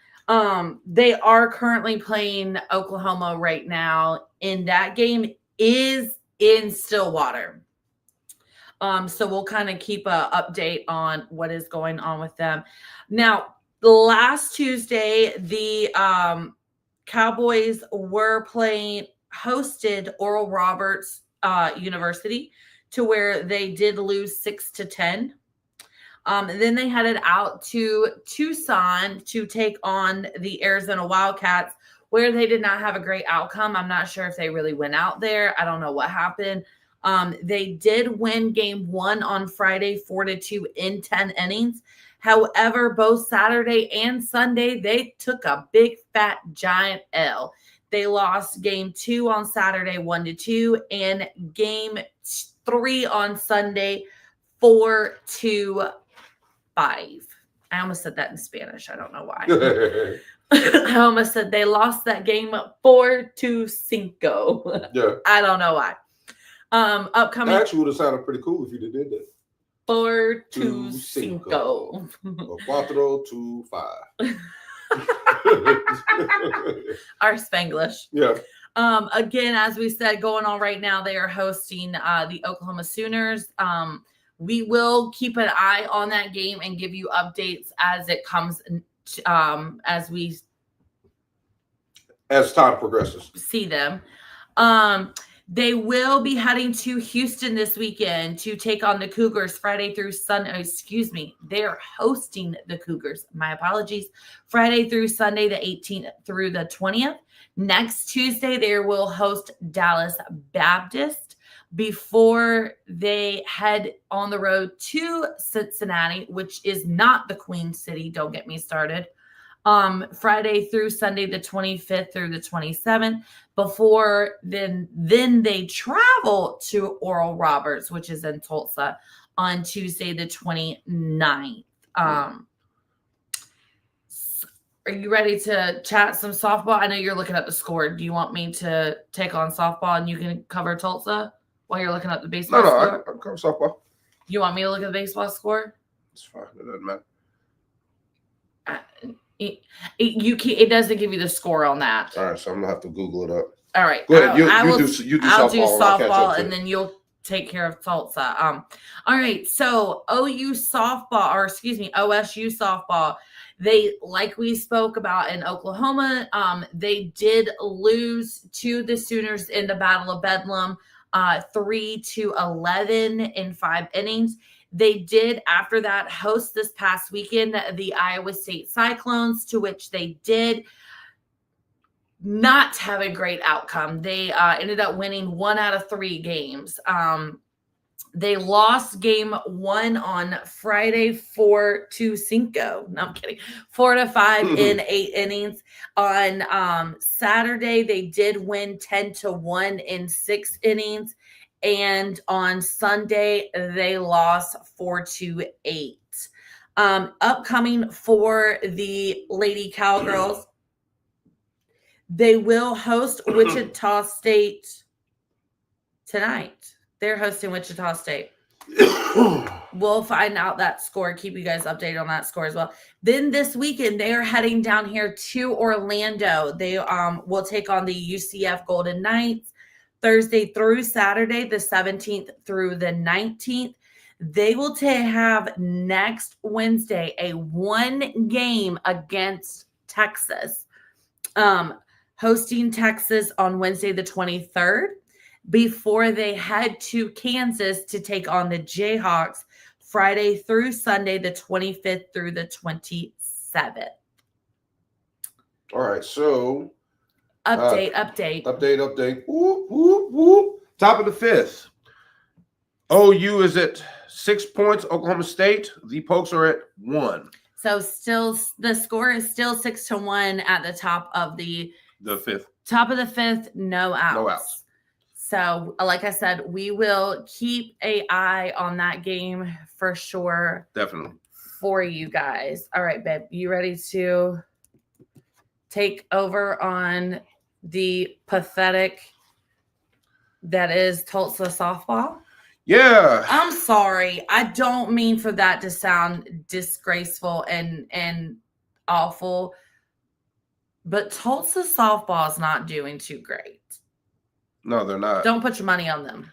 [SPEAKER 1] They are currently playing Oklahoma right now, and that game is in Stillwater. So we'll kind of keep an update on what is going on with them. Now, last Tuesday, the Cowboys were playing hosted Oral Roberts University to where they did lose 6-10. And then they headed out to Tucson to take on the Arizona Wildcats, where they did not have a great outcome. I'm not sure if they really went out there. I don't know what happened. They did win game 1 on Friday, 4-2 in 10 innings. However, both Saturday and Sunday, they took a big, fat, giant L. They lost game 2 on Saturday, 1-2, and game 3 on Sunday, 4-5. I almost said that in Spanish. I don't know why. I almost said they lost that game 4-5.
[SPEAKER 2] Yeah.
[SPEAKER 1] I don't know why. Upcoming.
[SPEAKER 2] That actually would have sounded pretty cool if you did that.
[SPEAKER 1] 4-5.
[SPEAKER 2] 4-2-5.
[SPEAKER 1] Our Spanglish.
[SPEAKER 2] Yeah.
[SPEAKER 1] Again, as we said, going on right now, they are hosting the Oklahoma Sooners. We will keep an eye on that game and give you updates as it comes,
[SPEAKER 2] As time progresses.
[SPEAKER 1] see them. They will be heading to Houston this weekend to take on the Cougars Friday through Sunday. Excuse me. They are hosting the Cougars. My apologies. Friday through Sunday, the 18th through the 20th. Next Tuesday, they will host Dallas Baptist before they head on the road to Cincinnati, which is not the Queen City. Don't get me started. Friday through Sunday, the 25th through the 27th. Before then they travel to Oral Roberts, which is in Tulsa, on Tuesday, the 29th. Are you ready to chat some softball? I know you're looking at the score. Do you want me to take on softball and you can cover Tulsa while you're looking at the baseball score?
[SPEAKER 2] I can cover softball.
[SPEAKER 1] You want me to look at the baseball score?
[SPEAKER 2] It's fine. It doesn't matter.
[SPEAKER 1] It doesn't give you the score on that.
[SPEAKER 2] All right, so I'm gonna have to Google it up.
[SPEAKER 1] All right.
[SPEAKER 2] Go ahead.
[SPEAKER 1] I'll
[SPEAKER 2] do
[SPEAKER 1] do
[SPEAKER 2] softball.
[SPEAKER 1] softball and then you'll take care of Tulsa. All right. So OSU softball. They, like we spoke about in Oklahoma, they did lose to the Sooners in the Battle of Bedlam, 3-11 in 5 innings. They did, after that, host this past weekend the Iowa State Cyclones, to which they did not have a great outcome. They ended up winning 1 out of 3 games. They lost game 1 on Friday 4-5. No, I'm kidding. 4-5 in 8 innings. On Saturday, they did win 10-1 in 6 innings. And on Sunday, they lost 4-8. Upcoming for the Lady Cowgirls, they will host Wichita State tonight. They're hosting Wichita State. We'll find out that score. Keep you guys updated on that score as well. Then this weekend, they are heading down here to Orlando. They will take on the UCF Golden Knights Thursday through Saturday, the 17th through the 19th. They will have next Wednesday a 1 game against Texas. Hosting Texas on Wednesday, the 23rd. Before they head to Kansas to take on the Jayhawks Friday through Sunday, the 25th through the 27th.
[SPEAKER 2] All right, so
[SPEAKER 1] Update.
[SPEAKER 2] Whoop, whoop, whoop. Top of the 5th. OU is at 6 points. Oklahoma State, the Pokes are at 1.
[SPEAKER 1] So still, the score is still 6-1 at the top of the
[SPEAKER 2] 5th.
[SPEAKER 1] Top of the 5th, no outs.
[SPEAKER 2] No outs.
[SPEAKER 1] So, like I said, we will keep an eye on that game for sure.
[SPEAKER 2] Definitely.
[SPEAKER 1] For you guys. All right, babe. You ready to take over on the pathetic that is Tulsa softball?
[SPEAKER 2] Yeah.
[SPEAKER 1] I'm sorry. I don't mean for that to sound disgraceful and awful, but Tulsa softball is not doing too great.
[SPEAKER 2] No, they're not.
[SPEAKER 1] Don't put your money on them.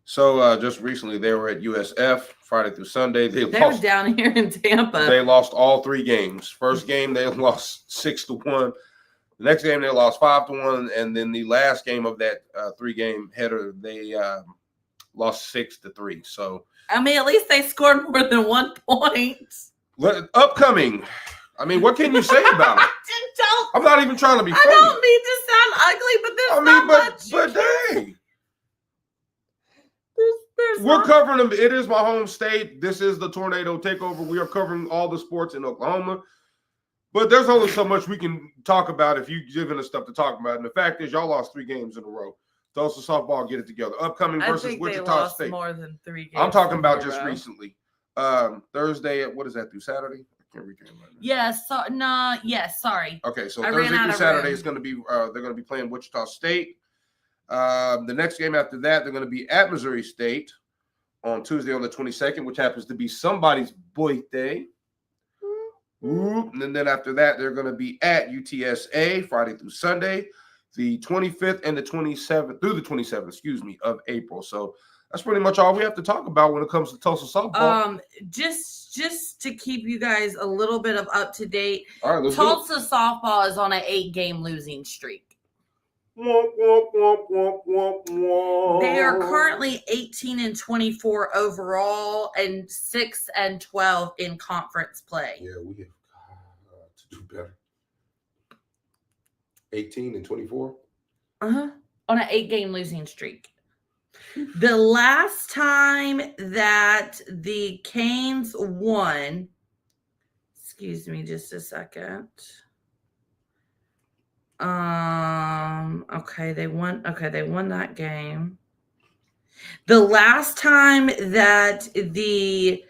[SPEAKER 2] So just recently they were at USF Friday through Sunday.
[SPEAKER 1] They were down here in Tampa.
[SPEAKER 2] They lost all 3 games. First game they lost 6-1. The next game they lost 5-1, and then the last game of that 3-game header they lost 6-3. So
[SPEAKER 1] I mean, at least they scored more than 1 point.
[SPEAKER 2] Upcoming. I mean, what can you say about it? I'm not even trying to be funny.
[SPEAKER 1] I don't mean to sound ugly, but there's not much.
[SPEAKER 2] But dang.
[SPEAKER 1] We're
[SPEAKER 2] covering them. It is my home state. This is the Tornado Takeover. We are covering all the sports in Oklahoma. But there's only so much we can talk about if you're giving us stuff to talk about. And the fact is, y'all lost 3 games in a row. Tulsa softball, get it together. Upcoming versus Wichita State.
[SPEAKER 1] More than 3 games.
[SPEAKER 2] I'm talking about just recently. Thursday, what is that, through Saturday? I can't read it right now.
[SPEAKER 1] Yes, sorry.
[SPEAKER 2] Okay, so Thursday through Saturday is going to be, they're going to be playing Wichita State. The next game after that, they're going to be at Missouri State on Tuesday on the 22nd, which happens to be somebody's birthday. And then after that, they're going to be at UTSA Friday through Sunday, the 25th and the 27th through the 27th, of April. So that's pretty much all we have to talk about when it comes to Tulsa softball.
[SPEAKER 1] Just to keep you guys a little bit of up to date,
[SPEAKER 2] all right,
[SPEAKER 1] Tulsa softball is on an 8-game losing streak. They are currently 18-24 overall and 6-12 in conference play.
[SPEAKER 2] Yeah, we have to do better. 18-24.
[SPEAKER 1] On an 8-game losing streak. The last time that the Canes won, excuse me just a second. Okay, they won that game. The last time that the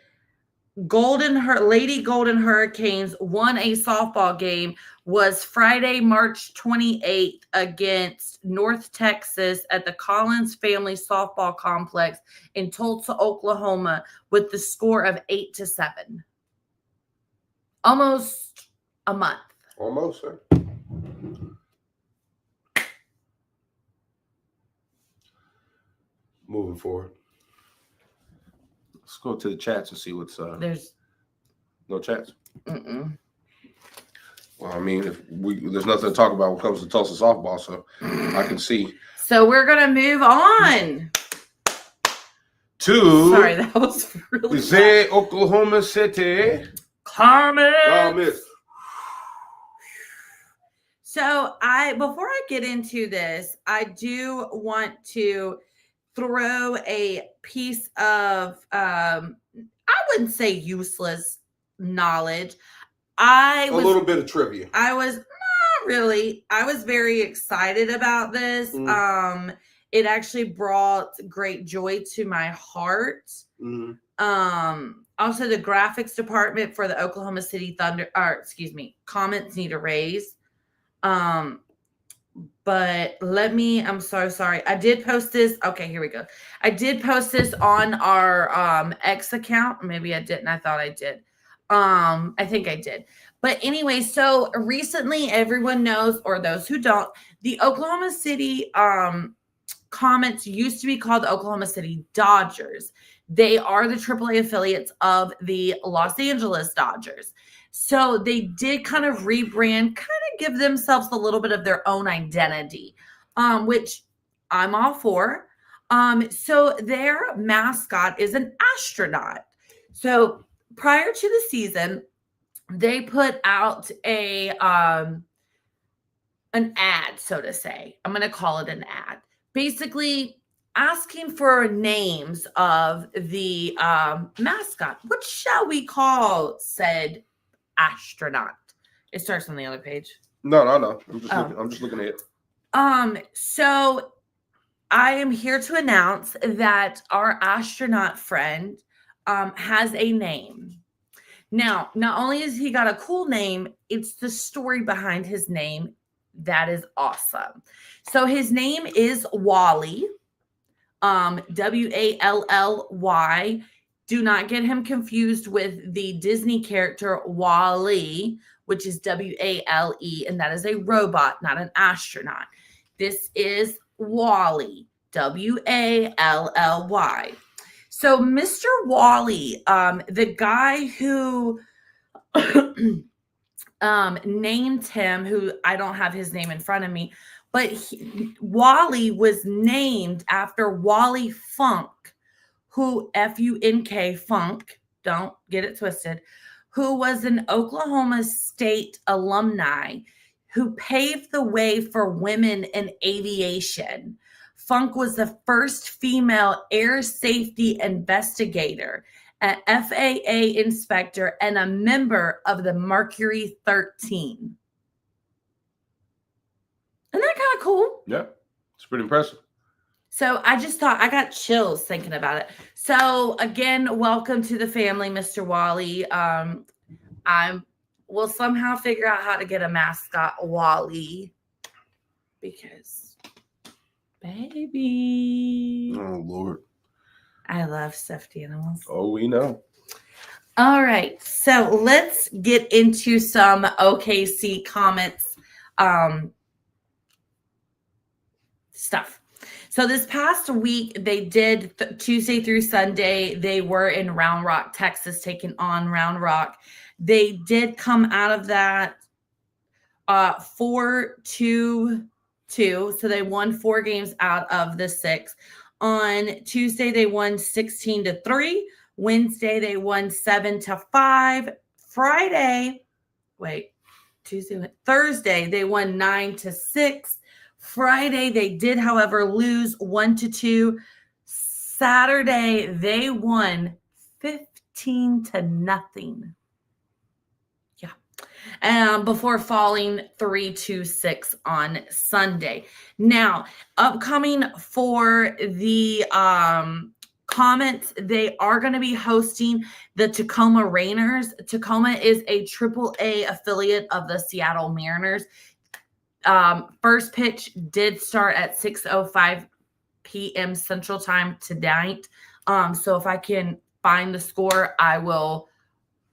[SPEAKER 1] Lady Golden Hurricanes won a softball game was Friday, March 28th against North Texas at the Collins Family Softball Complex in Tulsa, Oklahoma, with the score of 8-7. Almost a month.
[SPEAKER 2] Almost, sir. Moving forward. Let's go to the chats and see what's
[SPEAKER 1] There's
[SPEAKER 2] no chats.
[SPEAKER 1] Mm-mm.
[SPEAKER 2] Well, I mean, there's nothing to talk about when it comes to Tulsa softball, so I can see.
[SPEAKER 1] So we're gonna move on
[SPEAKER 2] to.
[SPEAKER 1] Sorry, that was really
[SPEAKER 2] bad. Oklahoma City.
[SPEAKER 1] Comets. So before I get into this, I do want to throw a piece of I wouldn't say useless knowledge. A little
[SPEAKER 2] bit of trivia.
[SPEAKER 1] I was not really. I was very excited about this. It actually brought great joy to my heart. Also, the graphics department for the Oklahoma City Comets need a raise. But I'm so sorry. I did post this. Okay, here we go. I did post this on our X account. Maybe I didn't. I thought I did. I think I did. But anyway, so recently everyone knows, or those who don't, the Oklahoma City Comets used to be called the Oklahoma City Dodgers. They are the AAA affiliates of the Los Angeles Dodgers. So they did kind of rebrand, kind of give themselves a little bit of their own identity, which I'm all for. So their mascot is an astronaut. So prior to the season, they put out an ad, so to say. I'm going to call it an ad. Basically asking for names of the mascot. What shall we call said astronaut? It starts on the other page.
[SPEAKER 2] No. I'm just looking at it.
[SPEAKER 1] So I am here to announce that our astronaut friend has a name. Now, not only has he got a cool name, it's the story behind his name that is awesome. So his name is Wally, Wally. Do not get him confused with the Disney character Wall-E, which is Wale, and that is a robot, not an astronaut. This is Wally, Wally. So Mr. Wally, the guy who named him, who I don't have his name in front of me, but Wally was named after Wally Funk, who F-U-N-K, Funk, don't get it twisted, who was an Oklahoma State alumni who paved the way for women in aviation. Funk was the first female air safety investigator, an FAA inspector, and a member of the Mercury 13. Isn't that kind of cool?
[SPEAKER 2] Yeah, it's pretty impressive.
[SPEAKER 1] So I just thought, I got chills thinking about it. So again, welcome to the family, Mr. Wally. We'll somehow figure out how to get a mascot, Wally, because baby.
[SPEAKER 2] Oh, Lord.
[SPEAKER 1] I love stuffed animals.
[SPEAKER 2] Oh, we know.
[SPEAKER 1] All right. So let's get into some OKC comments stuff. So this past week, they did Tuesday through Sunday. They were in Round Rock, Texas, taking on Round Rock. They did come out of that 4-2-2. So they won 4 games out of the 6. On Tuesday, they won 16-3. Wednesday, they won 7-5. Thursday, they won 9-6. Friday, they did, however, lose 1-2. Saturday, they won 15-0. Before falling 3-6 on Sunday. Now, upcoming for the comments, they are going to be hosting the Tacoma Rainers. Tacoma is a AAA affiliate of the Seattle Mariners. First pitch did start at 6:05 p.m. Central Time tonight. So if I can find the score, I will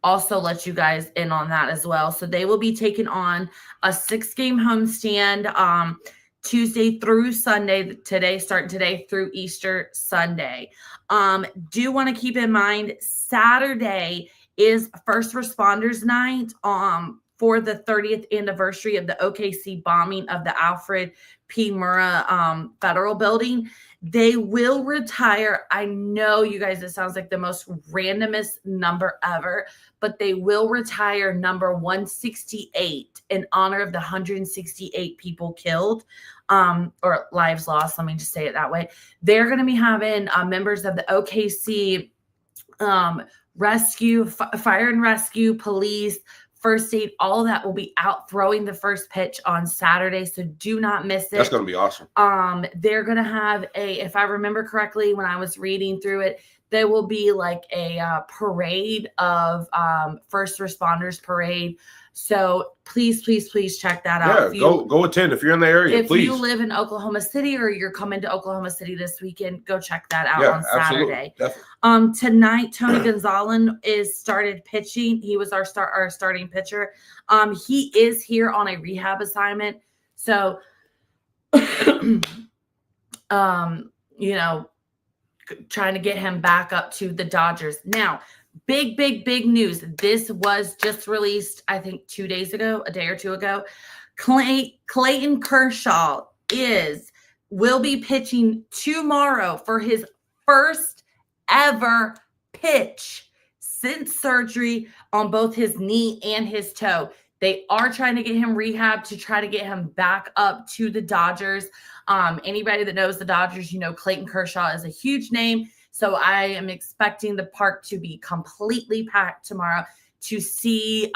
[SPEAKER 1] also let you guys in on that as well. So they will be taking on a 6-game homestand Tuesday through Sunday, starting today through Easter Sunday. Do want to keep in mind, Saturday is First Responders Night for the 30th anniversary of the OKC bombing of the Alfred P. Murrah Federal Building. They will retire. I know, you guys, it sounds like the most randomest number ever, but they will retire number 168 in honor of the 168 people killed or lives lost. Let me just say it that way. They're going to be having members of the OKC rescue, fire and rescue, police, first aid, all of that will be out throwing the first pitch on Saturday. So do not miss it.
[SPEAKER 2] That's going to be awesome.
[SPEAKER 1] They're going to have if I remember correctly, when I was reading through it, there will be like a parade of first responders parade. So please check that out.
[SPEAKER 2] Go attend if you're in the area.
[SPEAKER 1] If you live in Oklahoma City or you're coming to Oklahoma City this weekend, go check that out on Saturday. Tonight, Tony Gonzalez is started pitching. He was our starting pitcher. He is here on a rehab assignment. So, trying to get him back up to the Dodgers. Now, big news. This was just released, I think, 2 days ago, a day or two ago. Clayton Kershaw will be pitching tomorrow for his first ever pitch since surgery on both his knee and his toe. They are trying to get him rehab to try to get him back up to the Dodgers. Anybody that knows the Dodgers, Clayton Kershaw is a huge name. So I am expecting the park to be completely packed tomorrow to see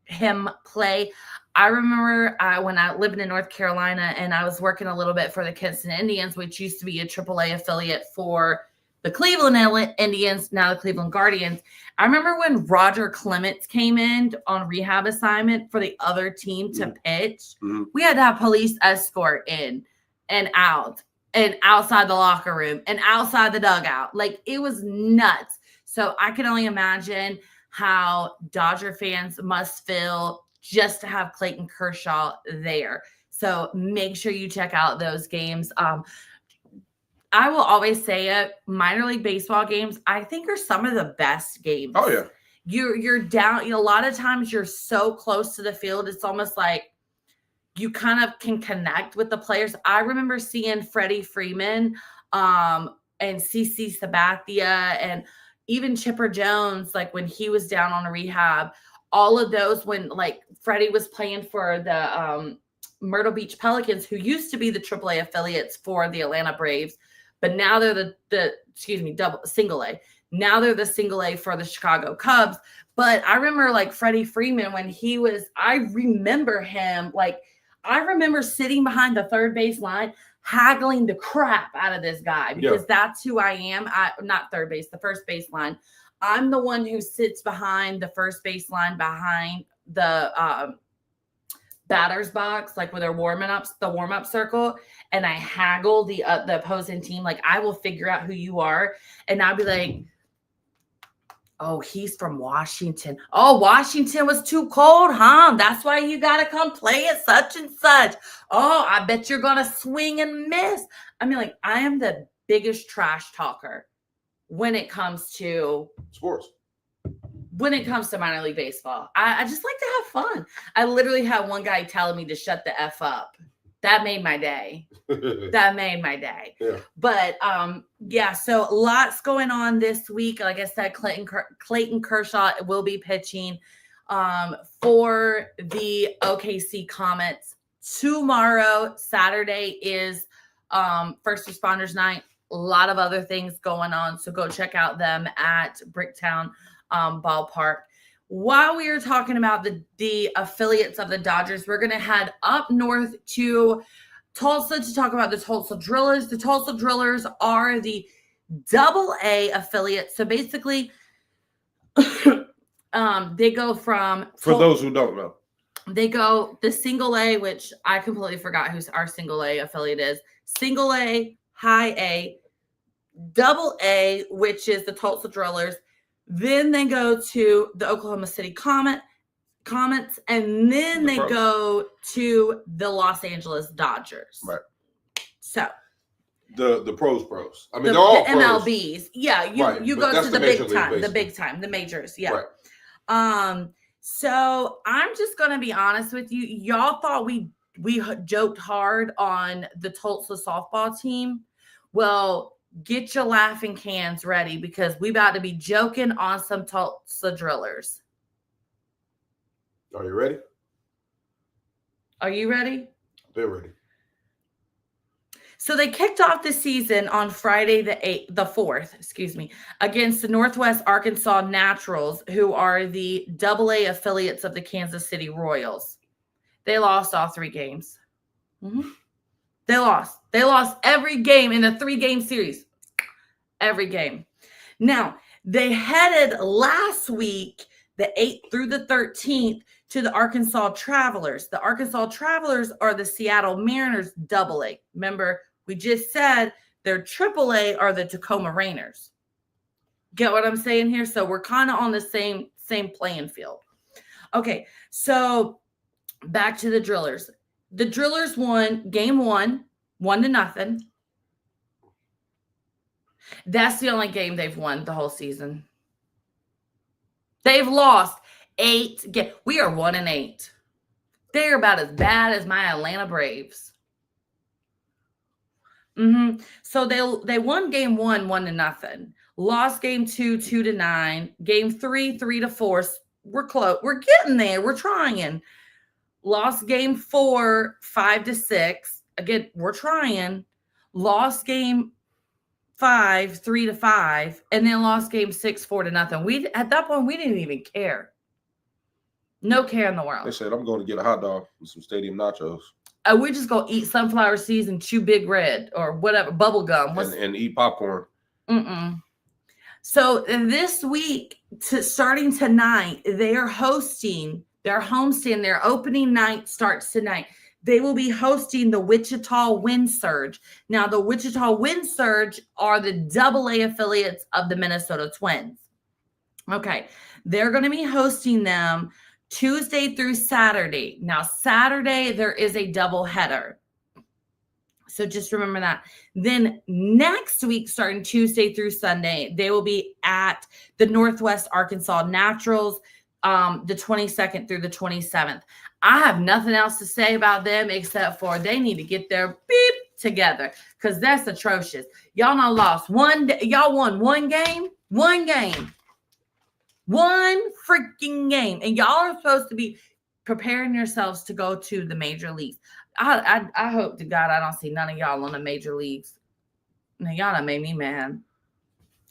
[SPEAKER 1] him play. I remember when I lived in North Carolina and I was working a little bit for the Kinston Indians, which used to be a AAA affiliate for the Cleveland Indians, now the Cleveland Guardians. I remember when Roger Clemens came in on rehab assignment for the other team to pitch, we had to have police escort in and out and outside the locker room and outside the dugout. Like, it was nuts. So I can only imagine how Dodger fans must feel just to have Clayton Kershaw there. So make sure you check out those games. I will always say it, minor league baseball games, I think, are some of the best games.
[SPEAKER 2] Oh, yeah.
[SPEAKER 1] you're down. A lot of times you're so close to the field, it's almost like you kind of can connect with the players. I remember seeing Freddie Freeman and CC Sabathia and even Chipper Jones, like when he was down on a rehab, all of those when like Freddie was playing for the Myrtle Beach Pelicans, who used to be the AAA affiliates for the Atlanta Braves, but now they're single A. Now they're the single A for the Chicago Cubs. But I remember like Freddie Freeman when I remember sitting behind the third base line, haggling the crap out of this guy because that's who I am. Not third base, the first base line. I'm the one who sits behind the first base line, behind the batter's box, like where they're warming up, the warm-up circle, and I haggle the opposing team. Like I will figure out who you are, and I'll be like, oh, he's from Washington. Oh, Washington was too cold, huh? That's why you got to come play at such and such. Oh, I bet you're going to swing and miss. I mean, like, I am the biggest trash talker when it comes to
[SPEAKER 2] sports. When
[SPEAKER 1] it comes to minor league baseball. I just like to have fun. I literally had one guy telling me to shut the F up. That made my day. Yeah. But so lots going on this week. Like I said, Clayton Kershaw will be pitching for the OKC Comets. Tomorrow, Saturday, is First Responders Night. A lot of other things going on. So go check out them at Bricktown Ballpark. While we are talking about the affiliates of the Dodgers, we're going to head up north to Tulsa to talk about the Tulsa Drillers. The Tulsa Drillers are the AA affiliate. So basically, they go from...
[SPEAKER 2] For those who don't know.
[SPEAKER 1] They go the single A, which I completely forgot who our single A affiliate is. Single A, high A, double A, which is the Tulsa Drillers. Then they go to the Oklahoma City Comets, and then they go to the Los Angeles Dodgers.
[SPEAKER 2] Right.
[SPEAKER 1] So
[SPEAKER 2] the pros. I mean, they're all
[SPEAKER 1] MLBs.
[SPEAKER 2] pros.
[SPEAKER 1] Yeah, you go to the big time, the majors. Yeah.
[SPEAKER 2] Right.
[SPEAKER 1] So I'm just gonna be honest with you. Y'all thought we joked hard on the Tulsa softball team. Well, get your laughing cans ready because we about to be joking on some Tulsa Drillers.
[SPEAKER 2] Are you ready?
[SPEAKER 1] Are you ready?
[SPEAKER 2] They're ready.
[SPEAKER 1] So they kicked off the season on Friday the 4th, against the Northwest Arkansas Naturals, who are the AA affiliates of the Kansas City Royals. They lost all 3 games. Mm-hmm. They lost every game in the 3-game series. Every game. Now, they headed last week, the 8th through the 13th, to the Arkansas Travelers. The Arkansas Travelers are the Seattle Mariners AA. Remember, we just said their AAA are the Tacoma Rainers. Get what I'm saying here? So we're kind of on the same playing field. Okay, so back to the Drillers. The Drillers won game 1, 1-0. That's the only game they've won the whole season. They've lost 8 games. We are 1-8. They're about as bad as my Atlanta Braves. So they won game 1, 1-0. Lost game 2, 2-9. Game 3, 3-4. We're close. We're getting there. We're trying. Lost game 4, 5-6. Again, we're trying. Lost game 5, 3-5, and then lost game 6, 4-0. At that point we didn't even care. No care in the world.
[SPEAKER 2] They said, I'm going to get a hot dog with some stadium nachos.
[SPEAKER 1] We're just going to eat sunflower seeds and chew Big Red or whatever, bubble gum.
[SPEAKER 2] And eat popcorn.
[SPEAKER 1] So this week, starting tonight, they are hosting their homestand. Their opening night starts tonight. They will be hosting the Wichita Wind Surge. Now, the Wichita Wind Surge are the AA affiliates of the Minnesota Twins. Okay, they're going to be hosting them Tuesday through Saturday. Now, Saturday, there is a doubleheader. So just remember that. Then next week, starting Tuesday through Sunday, they will be at the Northwest Arkansas Naturals, the 22nd through the 27th. I have nothing else to say about them except for they need to get their beep together because that's atrocious. Y'all not lost one day. Y'all won one game, one freaking game. And y'all are supposed to be preparing yourselves to go to the major leagues. I hope to God I don't see none of y'all on the major leagues. Now, y'all done made me mad.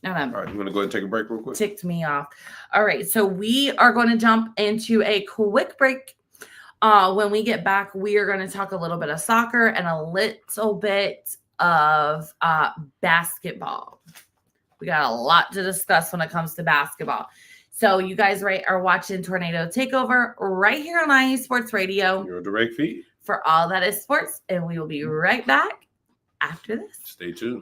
[SPEAKER 2] All right, you want to go ahead and take a break real quick?
[SPEAKER 1] Ticked me off. All right, so we are going to jump into a quick break. When we get back, we are going to talk a little bit of soccer and a little bit of basketball. We got a lot to discuss when it comes to basketball. So you guys are watching Tornado Takeover right here on IE Sports Radio.
[SPEAKER 2] Your direct feed.
[SPEAKER 1] For all that is sports, and we will be right back after this.
[SPEAKER 2] Stay tuned.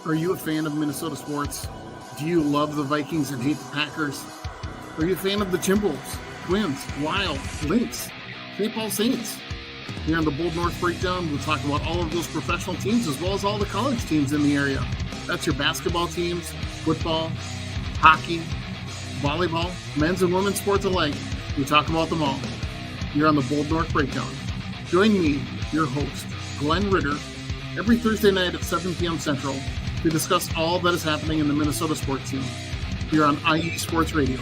[SPEAKER 6] Are you a fan of Minnesota sports? Do you love the Vikings and hate the Packers? Are you a fan of the Timberwolves, Twins, Wild, Lynx, St. Paul Saints? Here on the Bold North Breakdown, we'll talk about all of those professional teams as well as all the college teams in the area. That's your basketball teams, football, hockey, volleyball, men's and women's sports alike. We talk about them all. You're on the Bold North Breakdown. Join me, your host, Glenn Ritter, every Thursday night at 7 p.m. Central to discuss all that is happening in the Minnesota sports scene. Here on IE Sports Radio,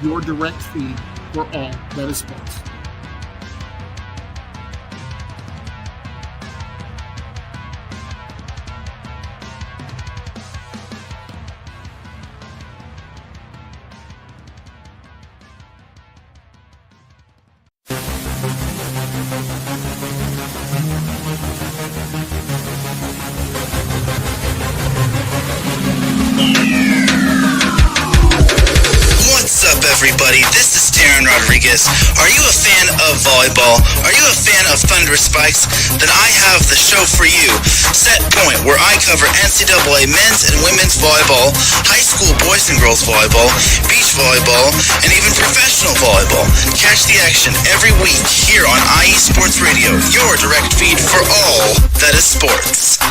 [SPEAKER 6] your direct feed for all that is sports.
[SPEAKER 7] Everybody, this is Darren Rodriguez. Are you a fan of volleyball? Are you a fan of Thunder Spikes? Then I have the show for you, Set Point, where I cover NCAA men's and women's volleyball, high school boys and girls volleyball, beach volleyball, and even professional volleyball. Catch the action every week here on IE Sports Radio, your direct feed for all that is sports.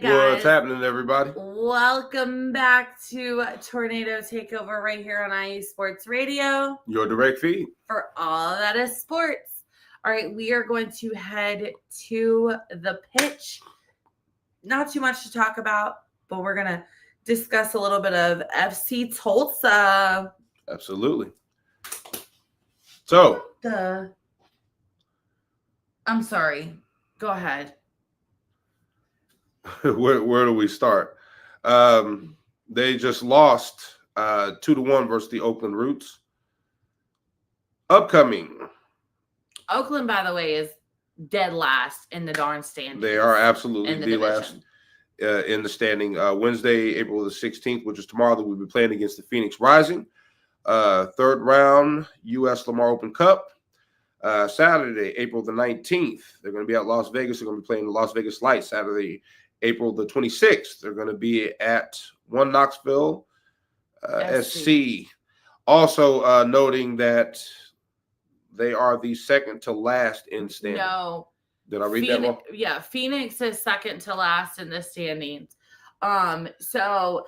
[SPEAKER 2] What's happening, everybody?
[SPEAKER 1] Welcome back to Tornado Takeover right here on IE Sports Radio.
[SPEAKER 2] Your direct feed.
[SPEAKER 1] For all that is sports. All right, we are going to head to the pitch. Not too much to talk about, but we're going to discuss a little bit of FC Tulsa.
[SPEAKER 2] Absolutely. So.
[SPEAKER 1] I'm sorry. Go ahead.
[SPEAKER 2] Where do we start? They just lost 2-1 versus the Oakland Roots. Upcoming.
[SPEAKER 1] Oakland, by the way, is dead last in the darn standings.
[SPEAKER 2] They are absolutely
[SPEAKER 1] the
[SPEAKER 2] last in the standing. Wednesday, April the 16th, which is tomorrow, that we'll be playing against the Phoenix Rising. Third round U.S. Lamar Open Cup. Saturday, April the 19th, they're going to be at Las Vegas. They're going to be playing the Las Vegas Lights. Saturday, April the 26th, they're going to be at One Knoxville SC. Also noting that they are the second to last in standings.
[SPEAKER 1] No.
[SPEAKER 2] Did I read that wrong?
[SPEAKER 1] Yeah, Phoenix is second to last in the standings. So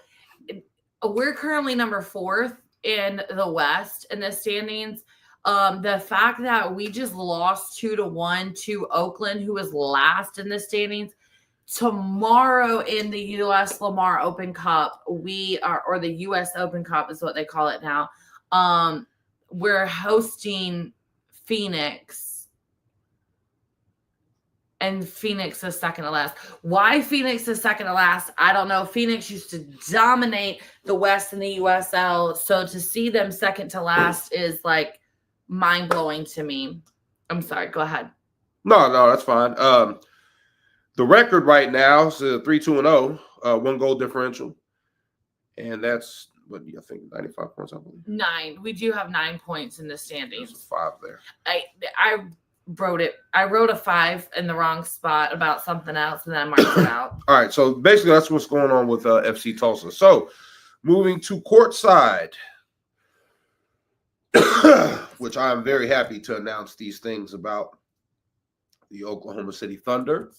[SPEAKER 1] we're currently number 4th in the West in the standings. The fact that we just lost 2-1 to Oakland, who was last in the standings. Tomorrow in the U.S. Lamar Open Cup, or the U.S. Open Cup is what they call it now. We're hosting Phoenix, and Phoenix is second to last. Why Phoenix is second to last, I don't know. Phoenix used to dominate the West and the USL, so to see them second to last is like mind-blowing to me. I'm sorry, go ahead.
[SPEAKER 2] No, that's fine. The record right now is 3-2-0, 1 goal differential, and that's what do you think? 95 points, I believe.
[SPEAKER 1] 9. We do have 9 points in the
[SPEAKER 2] There's
[SPEAKER 1] standings.
[SPEAKER 2] 5 there.
[SPEAKER 1] I wrote it. I wrote a 5 in the wrong spot about something else, and then I marked it out.
[SPEAKER 2] All right, so basically that's what's going on with FC Tulsa. So moving to courtside, which I am very happy to announce these things about the Oklahoma City Thunder.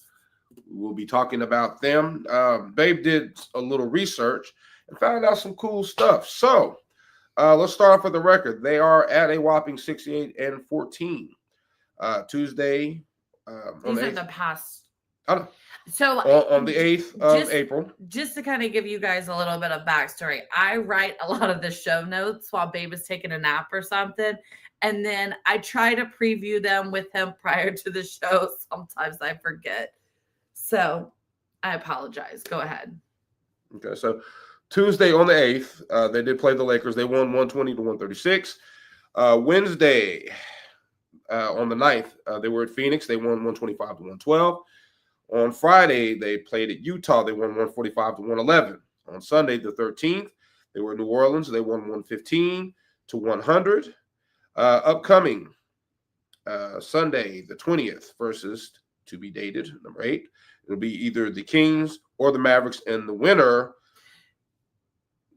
[SPEAKER 2] We'll be talking about them. Babe did a little research and found out some cool stuff. So let's start off with the record. They are at a whopping 68-14. Tuesday
[SPEAKER 1] These are the past.
[SPEAKER 2] on
[SPEAKER 1] So
[SPEAKER 2] the 8th of April.
[SPEAKER 1] Just to kind of give you guys a little bit of backstory, I write a lot of the show notes while Babe is taking a nap or something. And then I try to preview them with him prior to the show. Sometimes I forget. So I apologize. Go ahead.
[SPEAKER 2] Okay, so Tuesday on the 8th, they did play the Lakers. They won 120-136. Wednesday on the 9th, they were at Phoenix. They won 125-112. On Friday, they played at Utah. They won 145-111. On Sunday, the 13th, they were in New Orleans. They won 115-100. Upcoming Sunday, the 20th, versus to be dated, number 8. It'll be either the Kings or the Mavericks, and the winner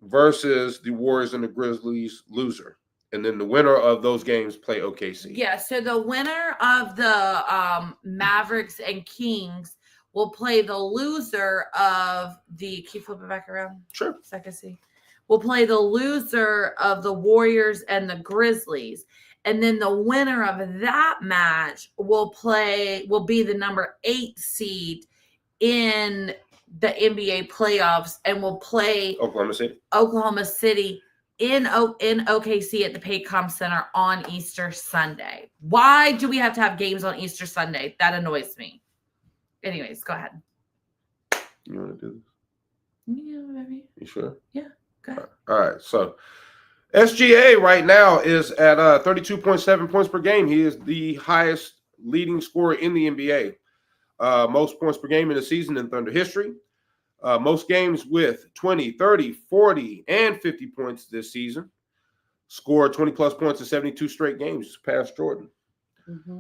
[SPEAKER 2] versus the Warriors and the Grizzlies, loser. And then the winner of those games play OKC.
[SPEAKER 1] Yeah, so the winner of the Mavericks and Kings will play the loser of the – can you flip it back around?
[SPEAKER 2] Sure.
[SPEAKER 1] So I can see. Will play the loser of the Warriors and the Grizzlies. And then the winner of that match will be the number 8 seed in the NBA playoffs and will play Oklahoma City in OKC at the Paycom Center on Easter Sunday. Why do we have to have games on Easter Sunday? That annoys me. Anyways, go ahead.
[SPEAKER 2] You want to do this?
[SPEAKER 1] Yeah, maybe.
[SPEAKER 2] You sure?
[SPEAKER 1] Yeah, go ahead.
[SPEAKER 2] All right, so SGA right now is at 32.7 points per game. He is the highest leading scorer in the NBA. Most points per game in the season in Thunder history. Most games with 20, 30, 40, and 50 points this season. Scored 20-plus points in 72 straight games past Jordan.
[SPEAKER 1] Mm-hmm.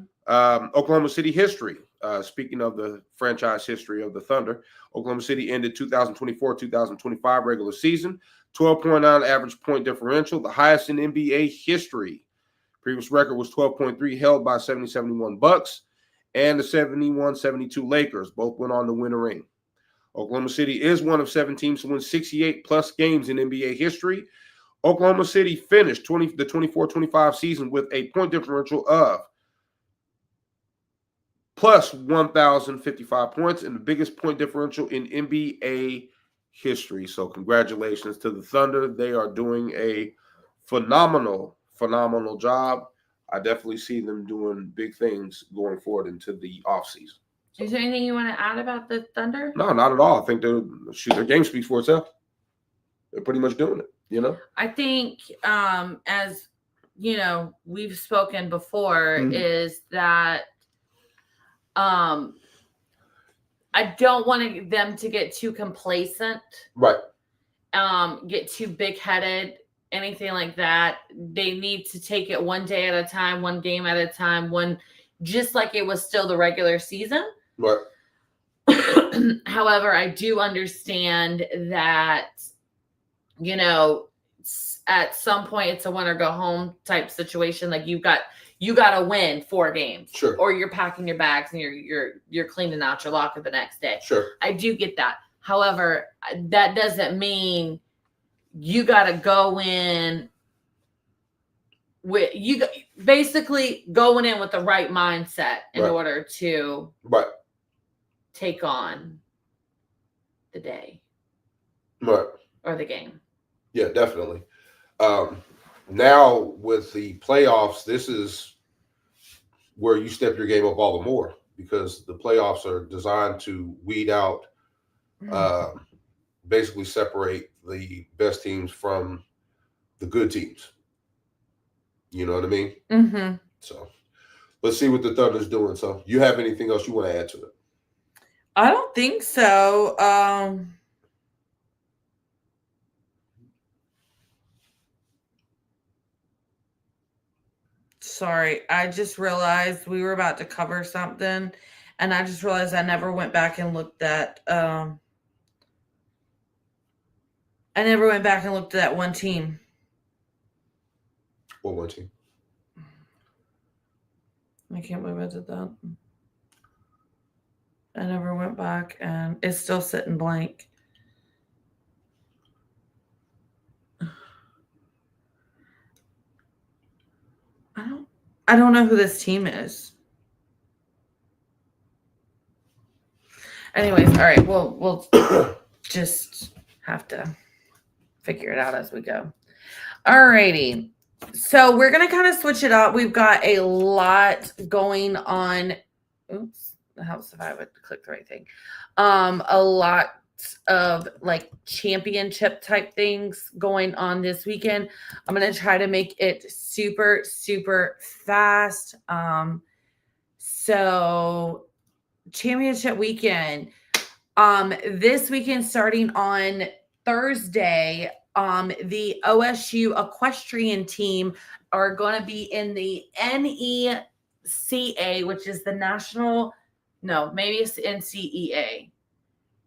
[SPEAKER 2] Oklahoma City history. Speaking of the franchise history of the Thunder, Oklahoma City ended 2024-2025 regular season, 12.9 average point differential, the highest in NBA history. Previous record was 12.3, held by 70-71 Bucks and the 71-72 Lakers. Both went on to win a ring. Oklahoma City is one of 7 teams to win 68-plus games in NBA history. Oklahoma City finished the 24-25 season with a point differential of plus 1,055 points and the biggest point differential in NBA history. So congratulations to the Thunder. They are doing a phenomenal job. I definitely see them doing big things going forward into the offseason.
[SPEAKER 1] Is there anything you want to add about the Thunder?
[SPEAKER 2] No, not at all. I think their game speaks for itself. They're pretty much doing it, you know?
[SPEAKER 1] I think, as you know, we've spoken before, is that I don't want them to get too complacent.
[SPEAKER 2] Right.
[SPEAKER 1] Get too big-headed, anything like that. They need to take it one day at a time, one game at a time, just like it was still the regular season.
[SPEAKER 2] Right.
[SPEAKER 1] However, I do understand that, you know, at some point it's a win or go home type situation. Like you got to win 4 games,
[SPEAKER 2] sure,
[SPEAKER 1] or you're packing your bags and you're cleaning out your locker the next day.
[SPEAKER 2] Sure,
[SPEAKER 1] I do get that. However, that doesn't mean you got to go in with basically going in with the right mindset in order to take on the day or the game.
[SPEAKER 2] Yeah, definitely. Now with the playoffs, this is where you step your game up all the more because the playoffs are designed to weed out, basically separate the best teams from the good teams. You know what I mean?
[SPEAKER 1] Mm-hmm.
[SPEAKER 2] So let's see what the Thunder's doing. So you have anything else you want to add to it?
[SPEAKER 1] I don't think so. Sorry, I just realized we were about to cover something, and I just realized I never went back and looked at that one team.
[SPEAKER 2] What one team?
[SPEAKER 1] I can't believe I did that. I never went back, and it's still sitting blank. I don't know who this team is. Anyways, all right, we'll just have to figure it out as we go. All righty. So we're going to kind of switch it up. We've got a lot going on. Oops, that helps if I would click the right thing. A lot of like championship type things going on this weekend. I'm going to try to make it super, super fast. So championship weekend, this weekend starting on Thursday, the OSU equestrian team are going to be in the NECA, which is the national, no, maybe it's NCEA.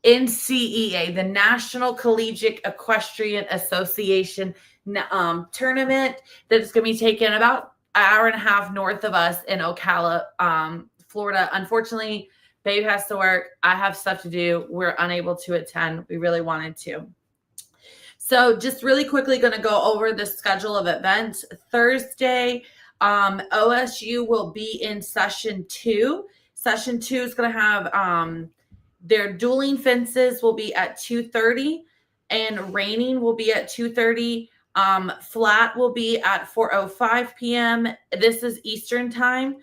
[SPEAKER 1] NCEA, the National Collegiate Equestrian Association tournament that is going to be taken about an hour and a half north of us in Ocala, Florida. Unfortunately, Babe has to work. I have stuff to do. We're unable to attend. We really wanted to. So just really quickly going to go over the schedule of events. Thursday, OSU will be in session 2. Session 2 is going to have their dueling fences will be at 2:30 and reining will be at 2:30. Flat will be at 4:05 p.m. This is Eastern time.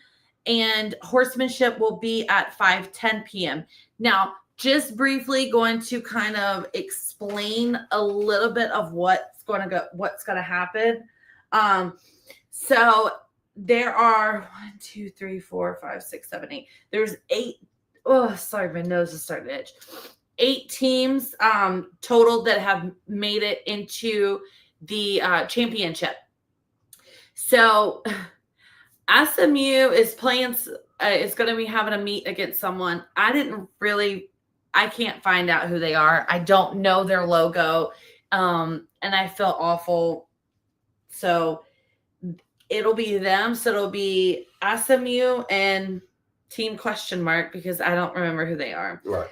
[SPEAKER 1] And horsemanship will be at 5:10 p.m. Now, just briefly going to kind of explain a little bit of what's going to happen. So there are 1, 2, 3, 4, 5, 6, 7, 8. There's 8. Oh, sorry, my nose is starting to itch. 8 teams total that have made it into the championship. So SMU is playing. Is going to be having a meet against someone. I can't find out who they are. I don't know their logo, and I feel awful. So it'll be them. So it'll be SMU and team question mark because I don't remember who they are.
[SPEAKER 2] Right.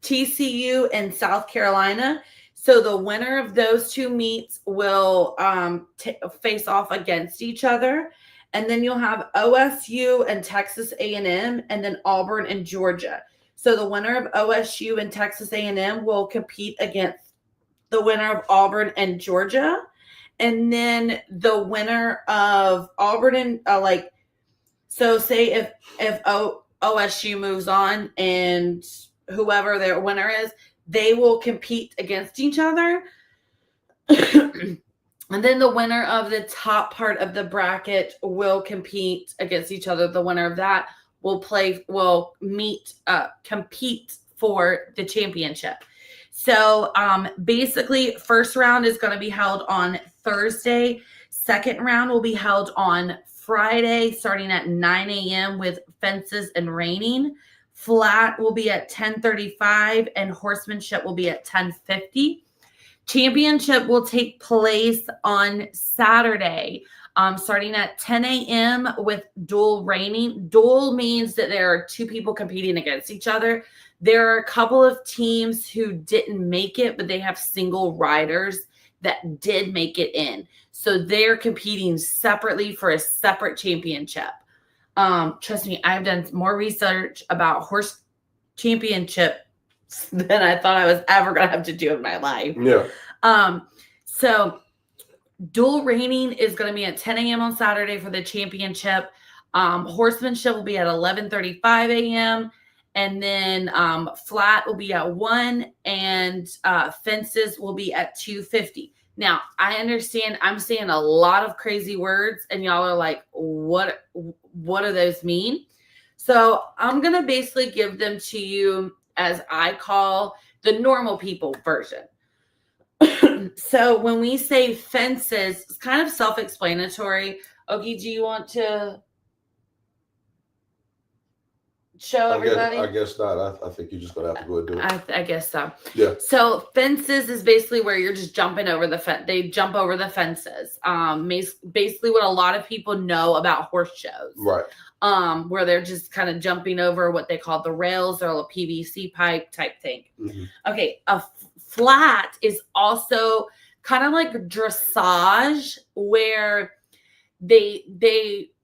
[SPEAKER 1] TCU and South Carolina. So the winner of those 2 meets will face off against each other. And then you'll have OSU and Texas A&M, and then Auburn and Georgia. So the winner of OSU and Texas A&M will compete against the winner of Auburn and Georgia. And then the winner of Auburn and so say if OSU moves on and whoever their winner is, they will compete against each other. And then the winner of the top part of the bracket will compete against each other. The winner of that will compete for the championship. So basically, first round is going to be held on Thursday. Second round will be held on Friday, starting at 9 a.m. with fences and reining. Flat will be at 10:35, and horsemanship will be at 10:50. Championship will take place on Saturday, starting at 10 a.m. with dual reining. Dual means that there are 2 people competing against each other. There are a couple of teams who didn't make it, but they have single riders that did make it in. So they're competing separately for a separate championship. Trust me, I've done more research about horse championship than I thought I was ever going to have to do in my life.
[SPEAKER 2] Yeah.
[SPEAKER 1] So dual reining is going to be at 10 a.m. on Saturday for the championship. Horsemanship will be at 11:35 a.m. And then flat will be at 1, and fences will be at 2:50. Now, I understand I'm saying a lot of crazy words, and y'all are like, what do those mean? So I'm going to basically give them to you as I call the normal people version. So when we say fences, it's kind of self-explanatory. Okie, do you want to show everybody?
[SPEAKER 2] I guess not. I think you're just gonna have to go and do it.
[SPEAKER 1] I guess so.
[SPEAKER 2] Yeah.
[SPEAKER 1] So fences is basically where you're just jumping over the fence. They jump over the fences. Basically what a lot of people know about horse shows.
[SPEAKER 2] Right.
[SPEAKER 1] Where they're just kind of jumping over what they call the rails or a PVC pipe type thing.
[SPEAKER 2] Mm-hmm.
[SPEAKER 1] Okay, a flat is also kind of like dressage, where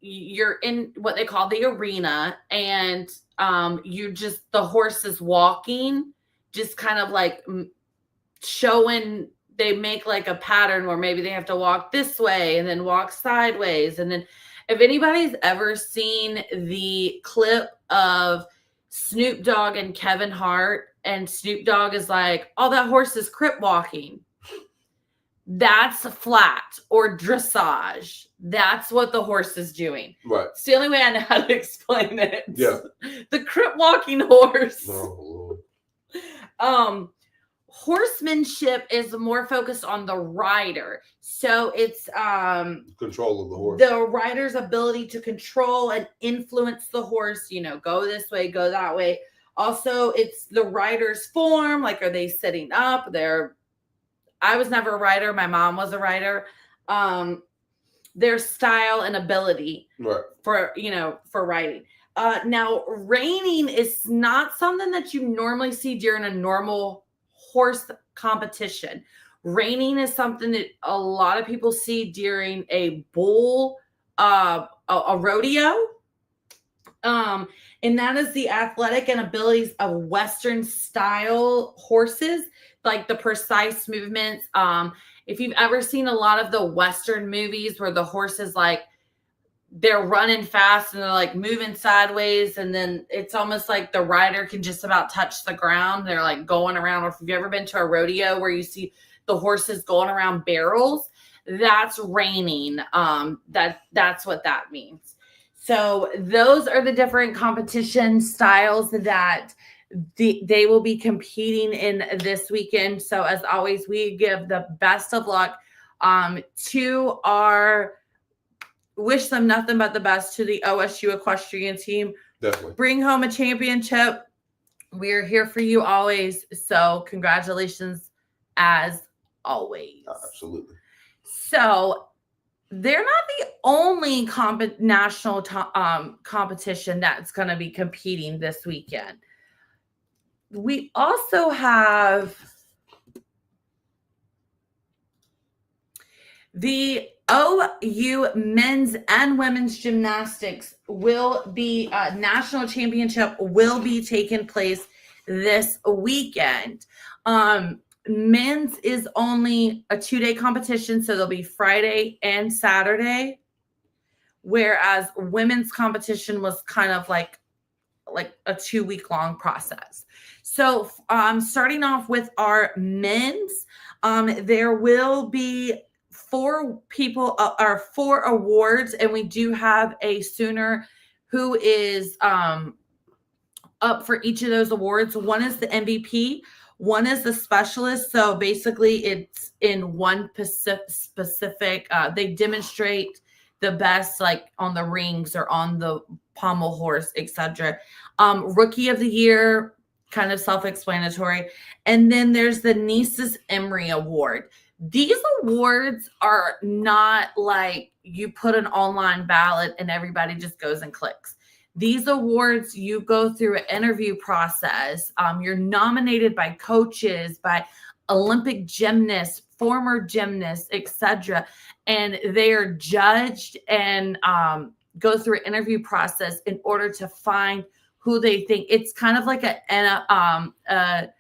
[SPEAKER 1] you're in what they call the arena, and the horse is walking, just kind of like showing. They make like a pattern where maybe they have to walk this way and then walk sideways. And then if anybody's ever seen the clip of Snoop Dogg and Kevin Hart, and Snoop Dogg is like, oh, that horse is crip walking. That's flat or dressage. That's what the horse is doing.
[SPEAKER 2] Right.
[SPEAKER 1] It's the only way I know how to explain it.
[SPEAKER 2] Yeah.
[SPEAKER 1] The crip walking horse.
[SPEAKER 2] Oh, Lord.
[SPEAKER 1] Horsemanship is more focused on the rider. So it's
[SPEAKER 2] Control of the horse.
[SPEAKER 1] the rider's ability to control and influence the horse, go this way, go that way. Also, it's the rider's form. Like, are they sitting up? I was never a rider. My mom was a rider. Their style and ability for riding. Now, reining is not something that you normally see during a normal horse competition. Reining is something that a lot of people see during a bull, a rodeo. And that is the athletic and abilities of Western style horses, like the precise movements. If you've ever seen a lot of the Western movies where the horse is like, they're running fast and they're like moving sideways, and then it's almost like the rider can just about touch the ground. They're like going around. Or if you've ever been to a rodeo where you see the horses going around barrels, that's reining. That's what that means. So those are the different competition styles that they will be competing in this weekend. So as always, we give the best of luck to wish them nothing but the best to the OSU equestrian team.
[SPEAKER 2] Definitely.
[SPEAKER 1] Bring home a championship. We're here for you always. So congratulations as always.
[SPEAKER 2] Absolutely.
[SPEAKER 1] So they're not the only national competition that's going to be competing this weekend. We also have the OU men's and women's gymnastics national championship will be taking place this weekend. Men's is only a 2-day competition, so there'll be Friday and Saturday, whereas women's competition was kind of like a 2-week-long process. So starting off with our men's, there will be 4 awards, and we do have a Sooner who is up for each of those awards. One is the MVP, one is the specialist. So basically it's in one specific, they demonstrate the best, like on the rings or on the pommel horse, etc. Rookie of the year, kind of self-explanatory. And then there's the Nisus Emery Award. These awards are not like you put an online ballot and everybody just goes and clicks. These awards, you go through an interview process. You're nominated by coaches, by Olympic gymnasts, former gymnasts, etc. And they are judged and go through an interview process in order to find who they think. It's kind of like NBA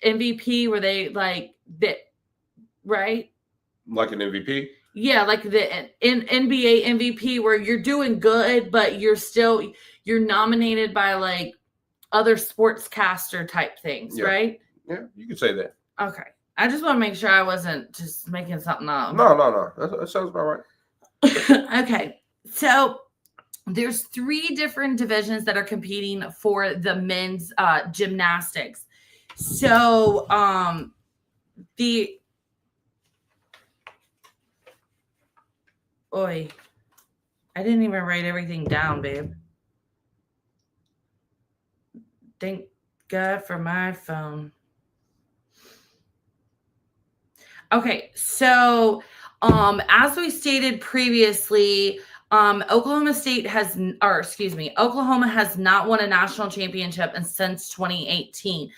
[SPEAKER 1] MVP where they right?
[SPEAKER 2] Like an MVP?
[SPEAKER 1] Yeah, like the in NBA MVP where you're doing good, but you're nominated by like other sportscaster type things,
[SPEAKER 2] Yeah.
[SPEAKER 1] right?
[SPEAKER 2] Yeah, you can say that.
[SPEAKER 1] Okay. I just want to make sure I wasn't just making something up.
[SPEAKER 2] No. That sounds about right.
[SPEAKER 1] Okay. So there's 3 different divisions that are competing for the men's gymnastics. So I didn't even write everything down, babe. Thank God for my phone. Okay, so as we stated previously, Oklahoma has not won a national championship since 2018.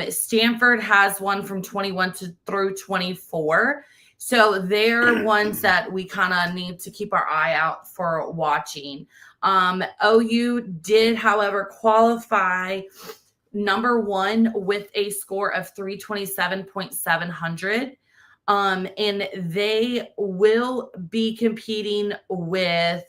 [SPEAKER 1] Stanford has one from 21 through 24. So they're ones that we kind of need to keep our eye out for watching. OU did, however, qualify number 1 with a score of 327.700. And they will be competing with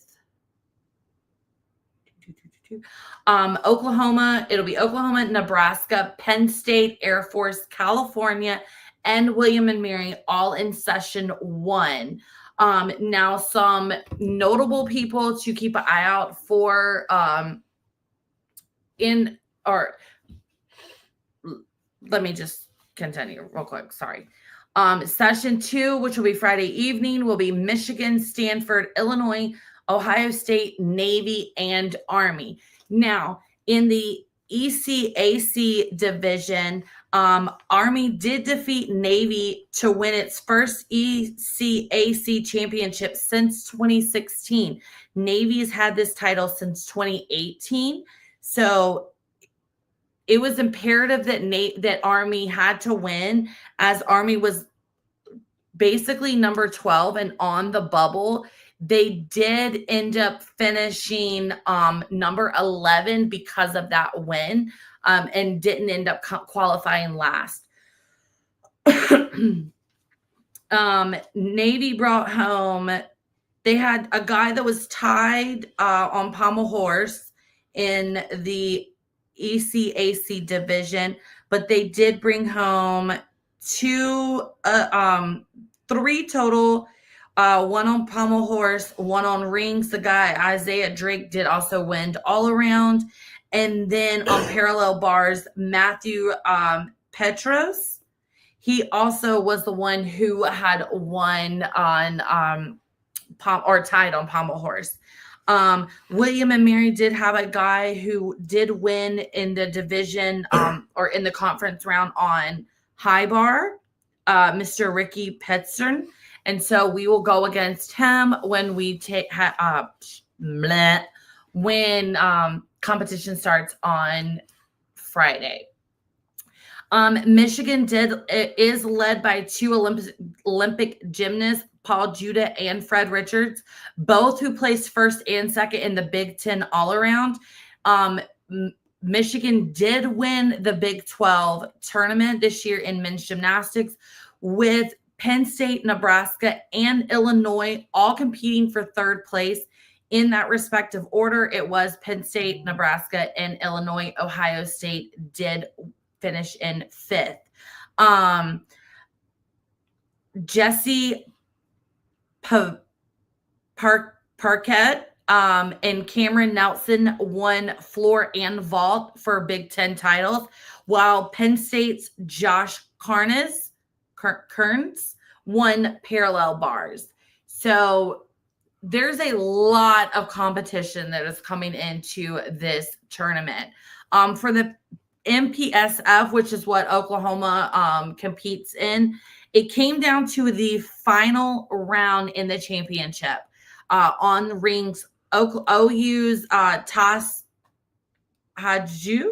[SPEAKER 1] Oklahoma. It'll be Oklahoma, Nebraska, Penn State, Air Force, California, and William and Mary all in session 1. Now some notable people to keep an eye out for let me just continue real quick. Sorry. Session 2, which will be Friday evening, will be Michigan, Stanford, Illinois, Ohio State, Navy, and Army. Now, in the ECAC division, Army did defeat Navy to win its first ECAC championship since 2016. Navy's had this title since 2018. So it was imperative that Army had to win, as Army was basically number 12 and on the bubble. They did end up finishing number 11 because of that win, and didn't end up qualifying last. Navy brought home, they had a guy that was tied on pommel horse in the ECAC division, but they did bring home 3 total, 1 on pommel horse, 1 on rings. The guy Isaiah Drake did also win all around. And then on parallel bars, Matthew Petros, he also was the one who had won on tied on pommel horse. William and Mary did have a guy who did win in the division or in the conference round on high bar, Mr. Ricky Petzern. And so we will go against him when we when competition starts on Friday. Michigan is led by 2 Olympic gymnasts, Paul Judah and Fred Richards, both who placed first and second in the Big Ten all-around. Michigan did win the Big 12 tournament this year in men's gymnastics, with Penn State, Nebraska, and Illinois all competing for 3rd place in that respective order. It was Penn State, Nebraska, and Illinois. Ohio State did finish in 5th. Jesse Parquette and Cameron Nelson won floor and vault for Big Ten titles, while Penn State's Josh Kearns won parallel bars. So there's a lot of competition that is coming into this tournament. For the MPSF, which is what Oklahoma competes in, it came down to the final round in the championship. On the rings, OU's Tas Haju.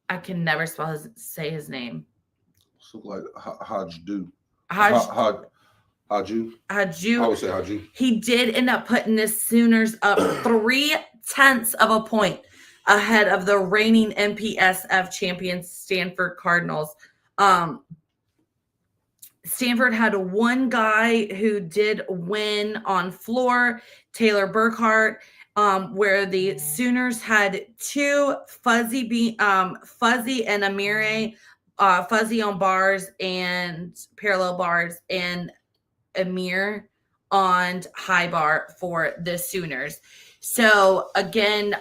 [SPEAKER 1] I can never say his name.
[SPEAKER 2] So like Haju.
[SPEAKER 1] Haju.
[SPEAKER 2] I would say Haju.
[SPEAKER 1] He did end up putting the Sooners up 0.3 of a point ahead of the reigning MPSF champions, Stanford Cardinals. Stanford had one guy who did win on floor, Taylor Burkhart, where the Sooners had two, Fuzzy and Amire, Fuzzy on bars and parallel bars, and Amir on high bar for the Sooners. So again,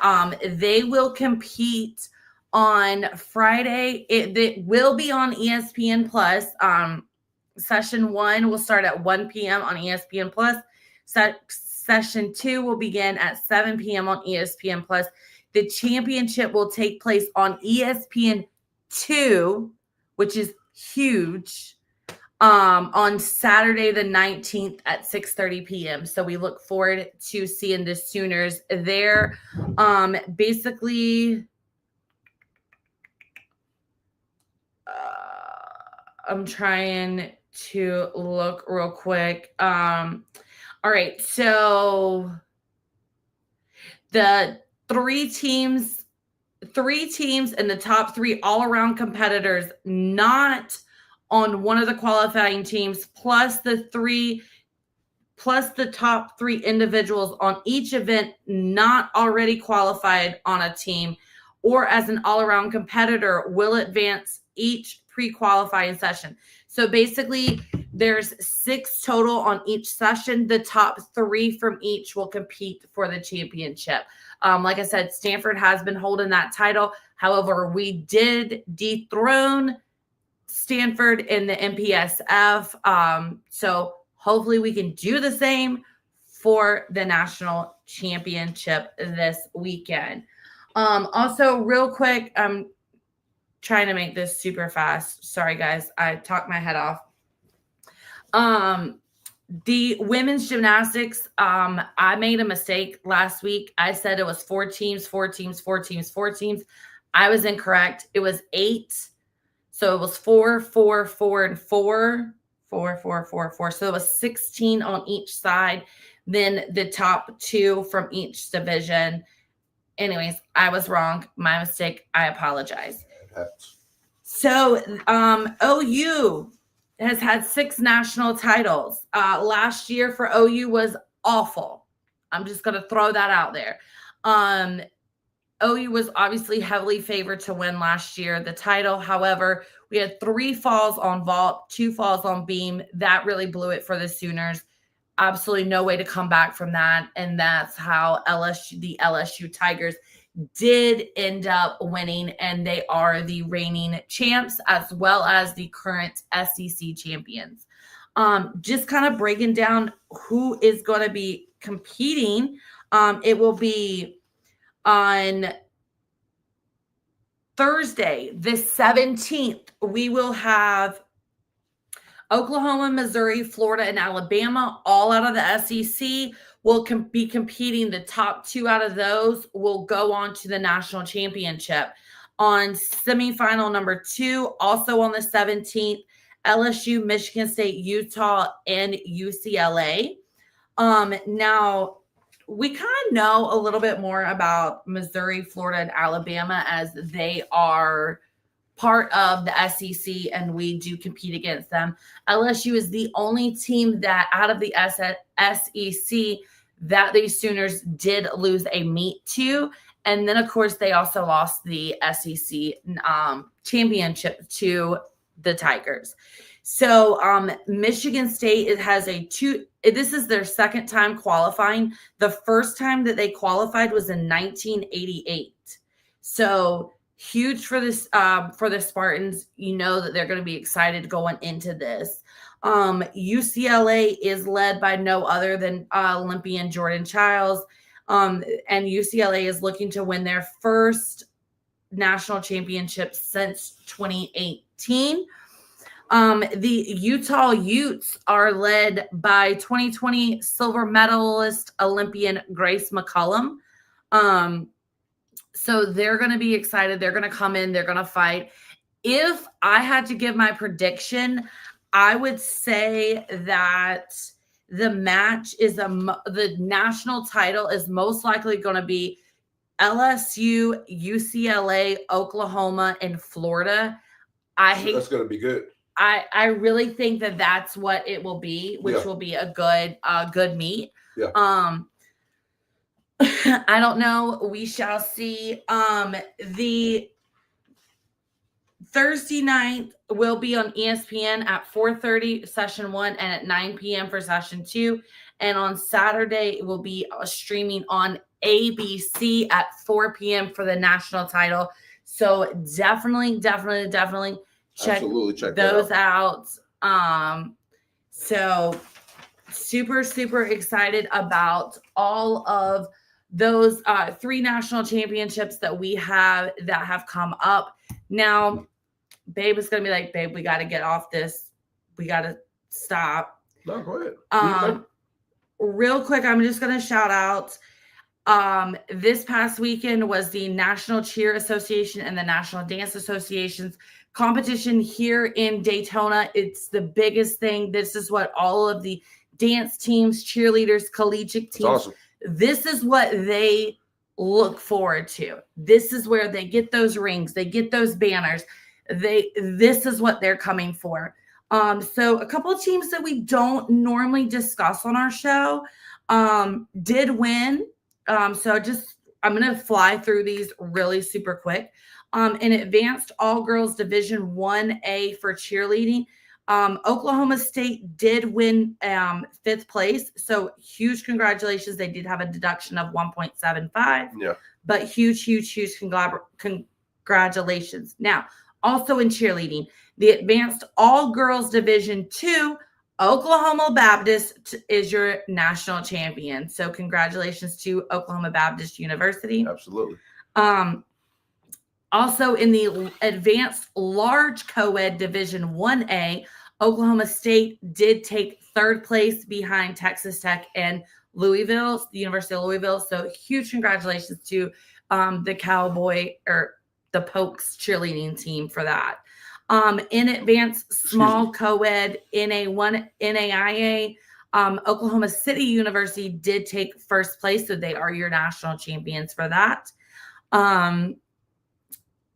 [SPEAKER 1] they will compete on Friday. It will be on ESPN Plus. Session 1 will start at 1 p.m. on ESPN Plus. Session 2 will begin at 7 p.m. on ESPN Plus. The championship will take place on ESPN 2, which is huge, on Saturday the 19th at 6:30 p.m. So we look forward to seeing the Sooners there. Basically, I'm trying to look real quick. All right, so the three teams and the top 3 all-around competitors not on one of the qualifying teams, plus the top 3 individuals on each event not already qualified on a team or as an all-around competitor will advance each pre-qualifying session. So basically, there's 6 total on each session. The top 3 from each will compete for the championship. Like I said, Stanford has been holding that title. However, we did dethrone Stanford in the MPSF. So hopefully we can do the same for the national championship this weekend. Also, real quick, I'm trying to make this super fast. Sorry, guys. I talked my head off. The women's gymnastics, I made a mistake last week. I said it was 4 teams. I was incorrect. It was 8. So it was 4, 4, 4, and 4. 4, 4, 4, 4. So it was 16 on each side. Then the top 2 from each division. Anyways, I was wrong. My mistake. I apologize. So OU has had 6 national titles. Last year for OU was awful. I'm just going to throw that out there. OU was obviously heavily favored to win last year, the title. However, we had 3 falls on vault, 2 falls on beam. That really blew it for the Sooners. Absolutely no way to come back from that. And that's how the LSU Tigers did end up winning, and they are the reigning champs as well as the current SEC champions. Just kind of breaking down who is going to be competing. It will be on Thursday, the 17th. We will have Oklahoma, Missouri, Florida, and Alabama, all out of the SEC. Will be competing. The top 2 out of those will go on to the national championship. On semifinal number 2, also on the 17th, LSU, Michigan State, Utah, and UCLA. Now, we kind of know a little bit more about Missouri, Florida, and Alabama as they are part of the SEC, and we do compete against them. LSU is the only team that out of the SEC that the Sooners did lose a meet to. And then, of course, they also lost the SEC championship to the Tigers. So Michigan State, this is their second time qualifying. The first time that they qualified was in 1988. So huge for this for the Spartans. You know that they're going to be excited going into this. UCLA is led by no other than Olympian Jordan Childs, and UCLA is looking to win their first national championship since 2018. The Utah Utes are led by 2020 silver medalist Olympian Grace McCullum. So they're going to be excited. They're going to come in. They're going to fight. If I had to give my prediction, I would say that the match is the national title is most likely going to be LSU, UCLA, Oklahoma, and Florida.
[SPEAKER 2] That's going to be good.
[SPEAKER 1] I really think that that's what it will be, which
[SPEAKER 2] Yeah.
[SPEAKER 1] will be a good meet.
[SPEAKER 2] Yeah.
[SPEAKER 1] I don't know. We shall see. The Thursday night will be on ESPN at 4:30 session 1 and at 9 p.m. for session 2. And on Saturday, it will be streaming on ABC at 4 p.m. for the national title. So definitely check
[SPEAKER 2] Absolutely check
[SPEAKER 1] those
[SPEAKER 2] that
[SPEAKER 1] out. So super excited about all of those 3 national championships that we have that have come up. Now, Babe is gonna be like, babe, we got to get off this. We got to stop.
[SPEAKER 2] No, go ahead.
[SPEAKER 1] Real quick, I'm just gonna shout out. This past weekend was the National Cheer Association and the National Dance Association's competition here in Daytona. It's the biggest thing. This is what all of the dance teams, cheerleaders, collegiate teams.
[SPEAKER 2] That's awesome.
[SPEAKER 1] This is what they look forward to. This is where they get those rings, they get those banners. This is what they're coming for. So a couple of teams that we don't normally discuss on our show did win. So I'm going to fly through these really super quick. In advanced all girls division 1A for cheerleading, Oklahoma State did win 5th place. So huge congratulations. They did have a deduction of 1.75.
[SPEAKER 2] Yeah.
[SPEAKER 1] But huge congratulations. Now, also in cheerleading, the advanced all girls division 2, Oklahoma Baptist is your national champion. So congratulations to Oklahoma Baptist University.
[SPEAKER 2] Absolutely.
[SPEAKER 1] Also in the advanced large co-ed division 1A, Oklahoma State did take 3rd place behind Texas Tech and Louisville, the University of Louisville. So huge congratulations to the Cowboy or the Pokes cheerleading team for that. In advanced small co-ed NAIA, Oklahoma City University did take 1st place, so they are your national champions for that.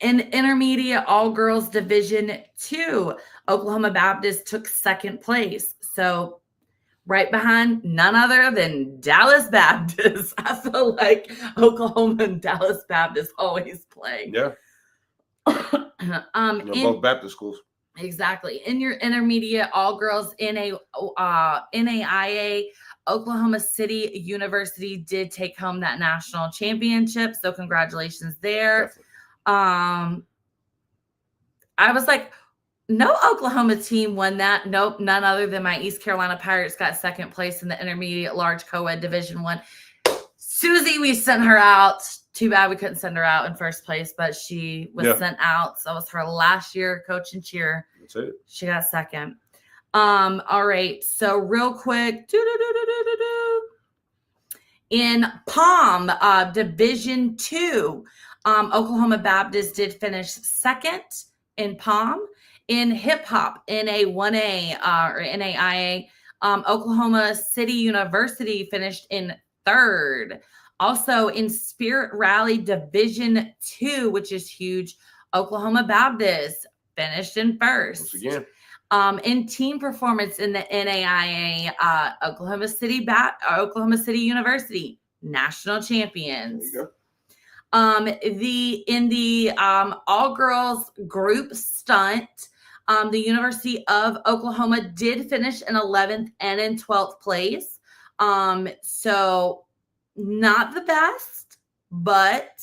[SPEAKER 1] In intermediate all girls division 2, Oklahoma Baptist took 2nd place. So right behind none other than Dallas Baptist. I feel like Oklahoma and Dallas Baptist always play.
[SPEAKER 2] Yeah. Both Baptist schools.
[SPEAKER 1] Exactly. In your intermediate all girls NAIA, Oklahoma City University did take home that national championship. So congratulations there. Definitely. I was like, no Oklahoma team won that. Nope, none other than my East Carolina Pirates got 2nd place in the intermediate large co-ed division 1. Susie, we sent her out. Too bad we couldn't send her out in 1st place, but she was sent out. So it was her last year coaching cheer.
[SPEAKER 2] That's it.
[SPEAKER 1] She got 2nd. All right. So real quick. In Palm Division 2, Oklahoma Baptist did finish 2nd in Palm. In hip hop, NA1A or NAIA, Oklahoma City University finished in 3rd. Also in Spirit Rally Division 2, which is huge, Oklahoma Baptist finished in 1st.
[SPEAKER 2] Once again.
[SPEAKER 1] In team performance in the NAIA, Oklahoma City University, national champions.
[SPEAKER 2] There you go.
[SPEAKER 1] In the all girls group stunt, the University of Oklahoma did finish in 11th and in 12th place. So not the best, but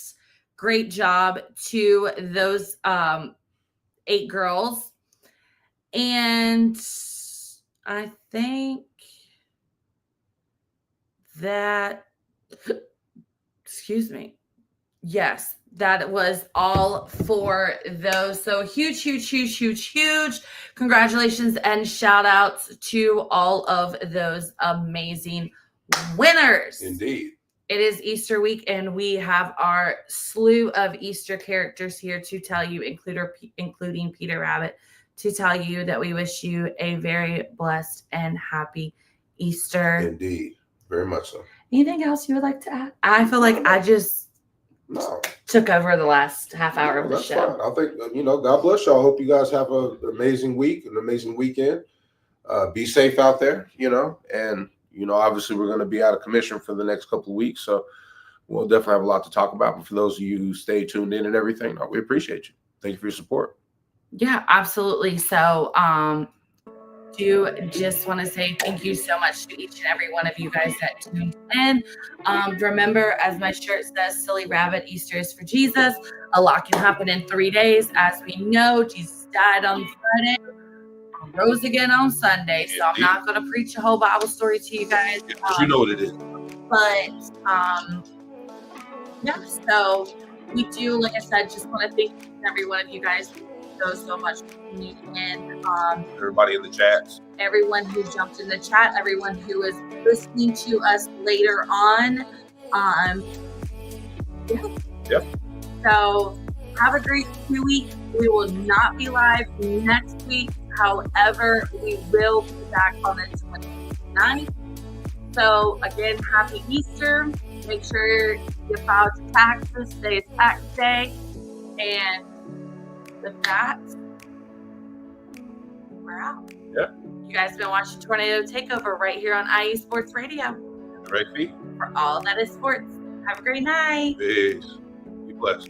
[SPEAKER 1] great job to those 8 girls. And I think that, excuse me. Yes, that was all for those. So huge congratulations and shout outs to all of those amazing winners.
[SPEAKER 2] Indeed.
[SPEAKER 1] It is Easter week, and we have our slew of Easter characters here to tell you, including Peter Rabbit, to tell you that we wish you a very blessed and happy Easter.
[SPEAKER 2] Indeed. Very much so.
[SPEAKER 1] Anything else you would like to add? I feel like I just
[SPEAKER 2] No,
[SPEAKER 1] took over the last half hour of the
[SPEAKER 2] that's
[SPEAKER 1] show.
[SPEAKER 2] fine. I think, God bless y'all. Hope you guys have an amazing week, an amazing weekend. Be safe out there, and, obviously we're going to be out of commission for the next couple of weeks. So we'll definitely have a lot to talk about. But for those of you who stay tuned in and everything, we appreciate you. Thank you for your support.
[SPEAKER 1] Yeah, absolutely. So, do just want to say thank you so much to each and every one of you guys that tuned in. Remember, as my shirt says, Silly Rabbit, Easter is for Jesus. A lot can happen in 3 days. As we know, Jesus died on Friday, rose again on Sunday. So I'm not going to preach a whole Bible story to you guys.
[SPEAKER 2] You know what it is.
[SPEAKER 1] But, yeah, so we do, like I said, just want to thank each and every one of you guys so much for tuning in.
[SPEAKER 2] Everybody in the chats.
[SPEAKER 1] Everyone who jumped in the chat, everyone who is listening to us later on.
[SPEAKER 2] Yep.
[SPEAKER 1] So have a great 2 weeks. We will not be live next week. However, we will be back on the 29th. So again, happy Easter. Make sure you file your taxes. Today is tax day. And with that, we're out.
[SPEAKER 2] Yeah.
[SPEAKER 1] You guys have been watching Tornado Takeover right here on IE Sports Radio.
[SPEAKER 2] Right feet.
[SPEAKER 1] For all that is sports. Have a great night.
[SPEAKER 2] Peace. Be blessed.